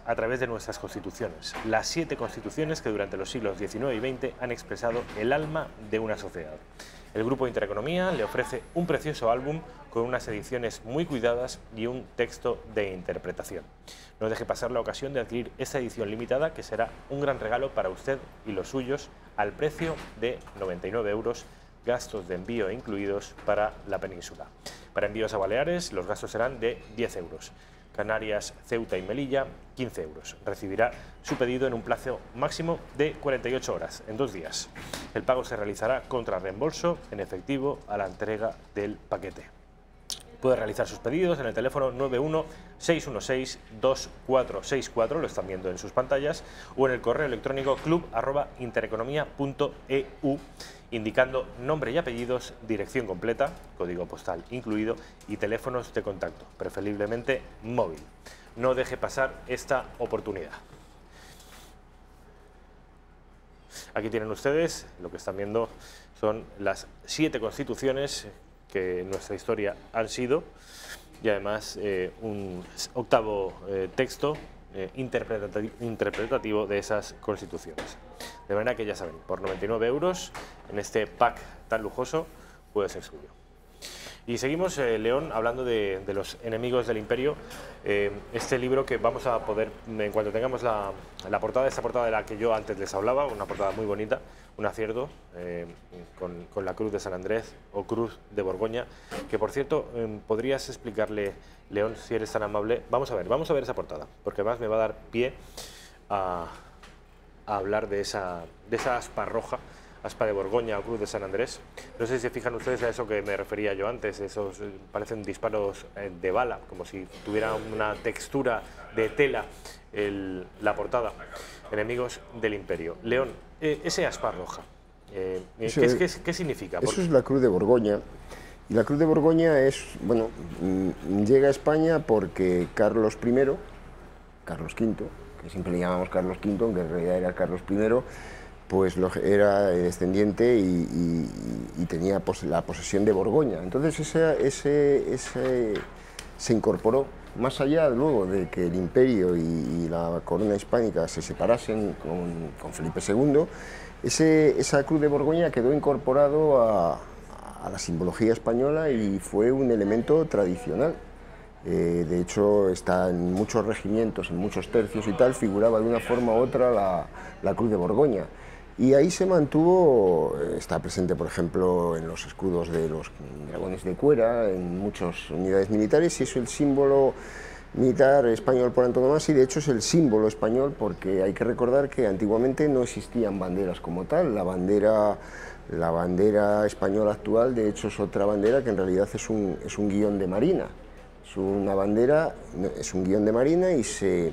a través de nuestras constituciones, las 7 constituciones que durante los siglos XIX y XX han expresado el alma de una sociedad. El Grupo Intereconomía le ofrece un precioso álbum con unas ediciones muy cuidadas y un texto de interpretación. No deje pasar la ocasión de adquirir esta edición limitada, que será un gran regalo para usted y los suyos, al precio de 99 €, gastos de envío incluidos para la península. Para envíos a Baleares, los gastos serán de 10 €. Canarias, Ceuta y Melilla, 15 €. Recibirá su pedido en un plazo máximo de 48 horas, en 2 días. El pago se realizará contra reembolso en efectivo a la entrega del paquete. Puede realizar sus pedidos en el teléfono 91-616-2464, lo están viendo en sus pantallas, o en el correo electrónico club@intereconomia.eu, indicando nombre y apellidos, dirección completa, código postal incluido y teléfonos de contacto, preferiblemente móvil. No deje pasar esta oportunidad. Aquí tienen ustedes, lo que están viendo son las 7 constituciones que en nuestra historia han sido, y además un octavo texto interpretativo de esas constituciones. De manera que ya saben, por 99 € en este pack tan lujoso puede ser suyo. Y seguimos, León, hablando de los enemigos del imperio. Este libro que vamos a poder, en cuanto tengamos la portada, esta portada de la que yo antes les hablaba, una portada muy bonita, un acierto con la Cruz de San Andrés o Cruz de Borgoña, que por cierto, ¿podrías explicarle, León, si eres tan amable? Vamos a ver esa portada, porque además me va a dar pie a hablar de esa aspa roja, aspa de Borgoña o Cruz de San Andrés. No sé si se fijan ustedes a eso que me refería yo antes, esos parecen disparos de bala, como si tuviera una textura de tela la portada. Enemigos del imperio. León, ese aspa roja, ¿qué significa? Eso es la Cruz de Borgoña. Y la Cruz de Borgoña es, bueno, llega a España porque Carlos V, que siempre le llamamos Carlos V, aunque en realidad era Carlos I, pues era descendiente y tenía la posesión de Borgoña. Entonces se incorporó, más allá luego de que el imperio y la corona hispánica se separasen con Felipe II, esa Cruz de Borgoña quedó incorporado a la simbología española y fue un elemento tradicional. De hecho, está en muchos regimientos, en muchos tercios y tal, figuraba de una forma u otra la Cruz de Borgoña. Y ahí se mantuvo, está presente por ejemplo en los escudos de los dragones de Cuera, en muchas unidades militares, y es el símbolo militar español por antonomasia, y de hecho es el símbolo español porque hay que recordar que antiguamente no existían banderas como tal. La bandera española actual de hecho es otra bandera que en realidad es un guión de marina. Es una bandera, es un guión de marina y se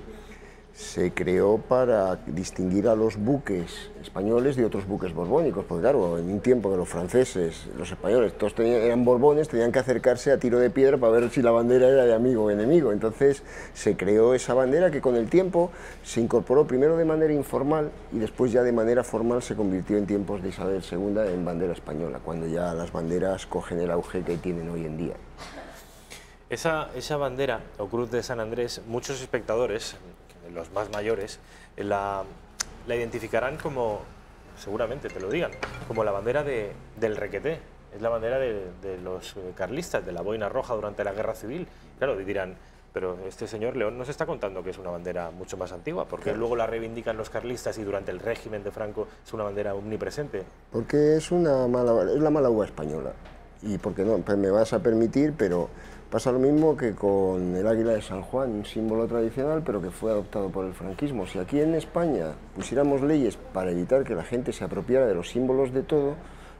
creó para distinguir a los buques españoles de otros buques borbónicos, porque claro, en un tiempo que los franceses, los españoles, todos eran borbones, tenían que acercarse a tiro de piedra para ver si la bandera era de amigo o enemigo. Entonces se creó esa bandera que con el tiempo se incorporó primero de manera informal y después ya de manera formal se convirtió en tiempos de Isabel II en bandera española, cuando ya las banderas cogen el auge que tienen hoy en día. Esa bandera o Cruz de San Andrés, muchos espectadores, los más mayores, la identificarán como, seguramente te lo digan, como la bandera del Requeté. Es la bandera de los carlistas, de la boina roja durante la Guerra Civil. Claro, y dirán, pero este señor León nos está contando que es una bandera mucho más antigua, porque luego la reivindican los carlistas y durante el régimen de Franco es una bandera omnipresente. Porque es la mala uva española. Y porque no, pues me vas a permitir, pero pasa lo mismo que con el águila de San Juan, un símbolo tradicional, pero que fue adoptado por el franquismo. Si aquí en España pusiéramos leyes para evitar que la gente se apropiara de los símbolos de todo,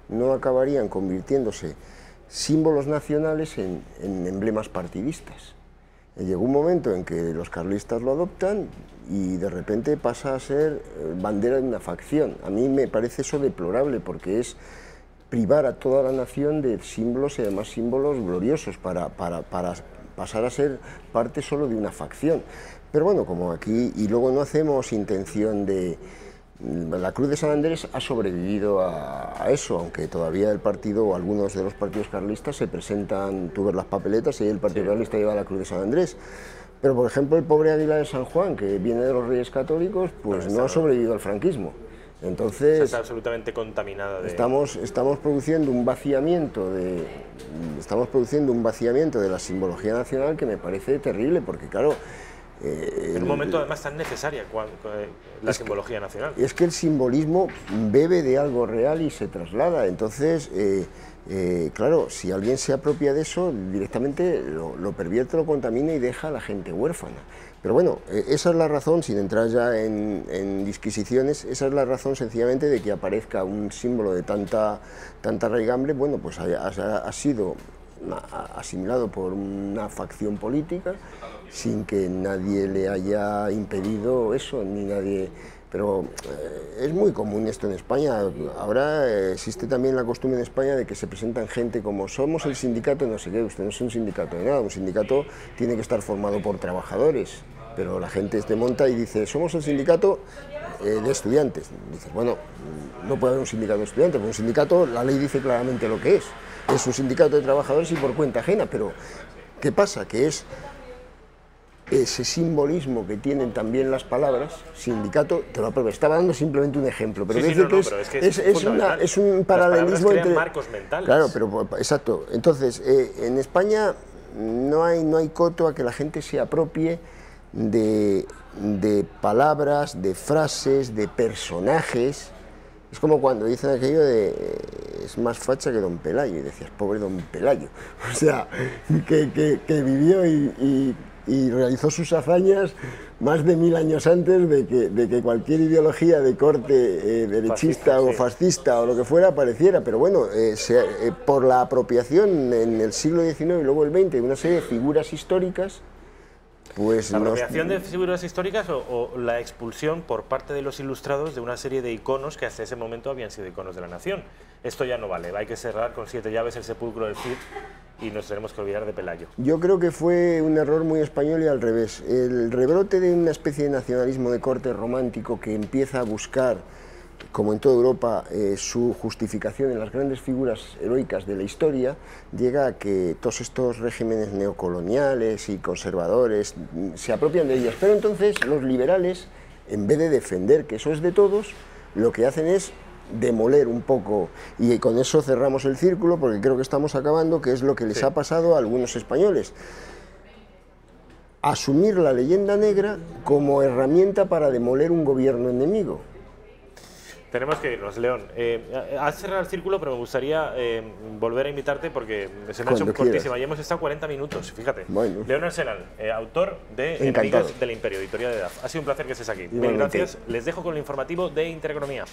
no acabarían convirtiéndose símbolos nacionales en emblemas partidistas. Llegó un momento en que los carlistas lo adoptan y de repente pasa a ser bandera de una facción. A mí me parece eso deplorable porque es privar a toda la nación de símbolos y además símbolos gloriosos para pasar a ser parte solo de una facción. Pero bueno, como aquí, y luego no hacemos intención de... La Cruz de San Andrés ha sobrevivido a eso, aunque todavía el partido o algunos de los partidos carlistas se presentan, tú ves las papeletas y el Partido Carlista lleva la Cruz de San Andrés. Pero por ejemplo el pobre Águila de San Juan, que viene de los Reyes Católicos, pues no ha sobrevivido al franquismo. Entonces está absolutamente contaminada. Estamos produciendo un vaciamiento de la simbología nacional que me parece terrible, porque claro, en un momento además tan necesaria la simbología nacional. Es que el simbolismo bebe de algo real y se traslada. Entonces, claro, si alguien se apropia de eso, directamente lo pervierte, lo contamina y deja a la gente huérfana. Pero bueno, esa es la razón, sin entrar ya en disquisiciones, esa es la razón sencillamente de que aparezca un símbolo de tanta raigambre. Bueno, pues ha sido asimilado por una facción política sin que nadie le haya impedido eso, ni nadie... Pero es muy común esto en España. Ahora existe también la costumbre en España de que se presentan gente como somos el sindicato, no sé qué, usted no es un sindicato de nada, un sindicato tiene que estar formado por trabajadores, pero la gente se monta y dice, somos el sindicato de estudiantes. Dices, bueno, no puede haber un sindicato de estudiantes, porque un sindicato, la ley dice claramente lo que es un sindicato de trabajadores y por cuenta ajena, pero ¿qué pasa? Que es ese simbolismo que tienen también las palabras, sindicato, te lo aprovecho, estaba dando simplemente un ejemplo, pero es un paralelismo entre marcos mentales. Claro, pero exacto. Entonces, en España no hay coto a que la gente se apropie de palabras, de frases, de personajes. Es como cuando dicen aquello de es más facha que Don Pelayo, y decías, pobre Don Pelayo, o sea, que vivió y realizó sus hazañas más de 1000 años antes de que cualquier ideología de corte derechista o fascista o lo que fuera apareciera. Pero bueno, por la apropiación en el siglo XIX y luego el XX de una serie de figuras históricas, pues... ¿La apropiación de figuras históricas o la expulsión por parte de los ilustrados de una serie de iconos que hasta ese momento habían sido iconos de la nación? Esto ya no vale, hay que cerrar con 7 llaves el sepulcro del Cid y nos tenemos que olvidar de Pelayo. Yo creo que fue un error muy español y al revés. El rebrote de una especie de nacionalismo de corte romántico que empieza a buscar, como en toda Europa, su justificación en las grandes figuras heroicas de la historia, llega a que todos estos regímenes neocoloniales y conservadores se apropian de ellas. Pero entonces los liberales, en vez de defender que eso es de todos, lo que hacen es demoler un poco, y con eso cerramos el círculo, porque creo que estamos acabando, que es lo que les ha pasado a algunos españoles. Asumir la leyenda negra como herramienta para demoler un gobierno enemigo. Tenemos que irnos, León. Has cerrado el círculo, pero me gustaría volver a invitarte porque se me ha hecho cortísima y hemos estado 40 minutos, fíjate. Bueno. León Arsenal, autor de Enemigas del Imperio, editorial de EDAF. Ha sido un placer que estés aquí. Mil gracias. Les dejo con el informativo de Intereconomía.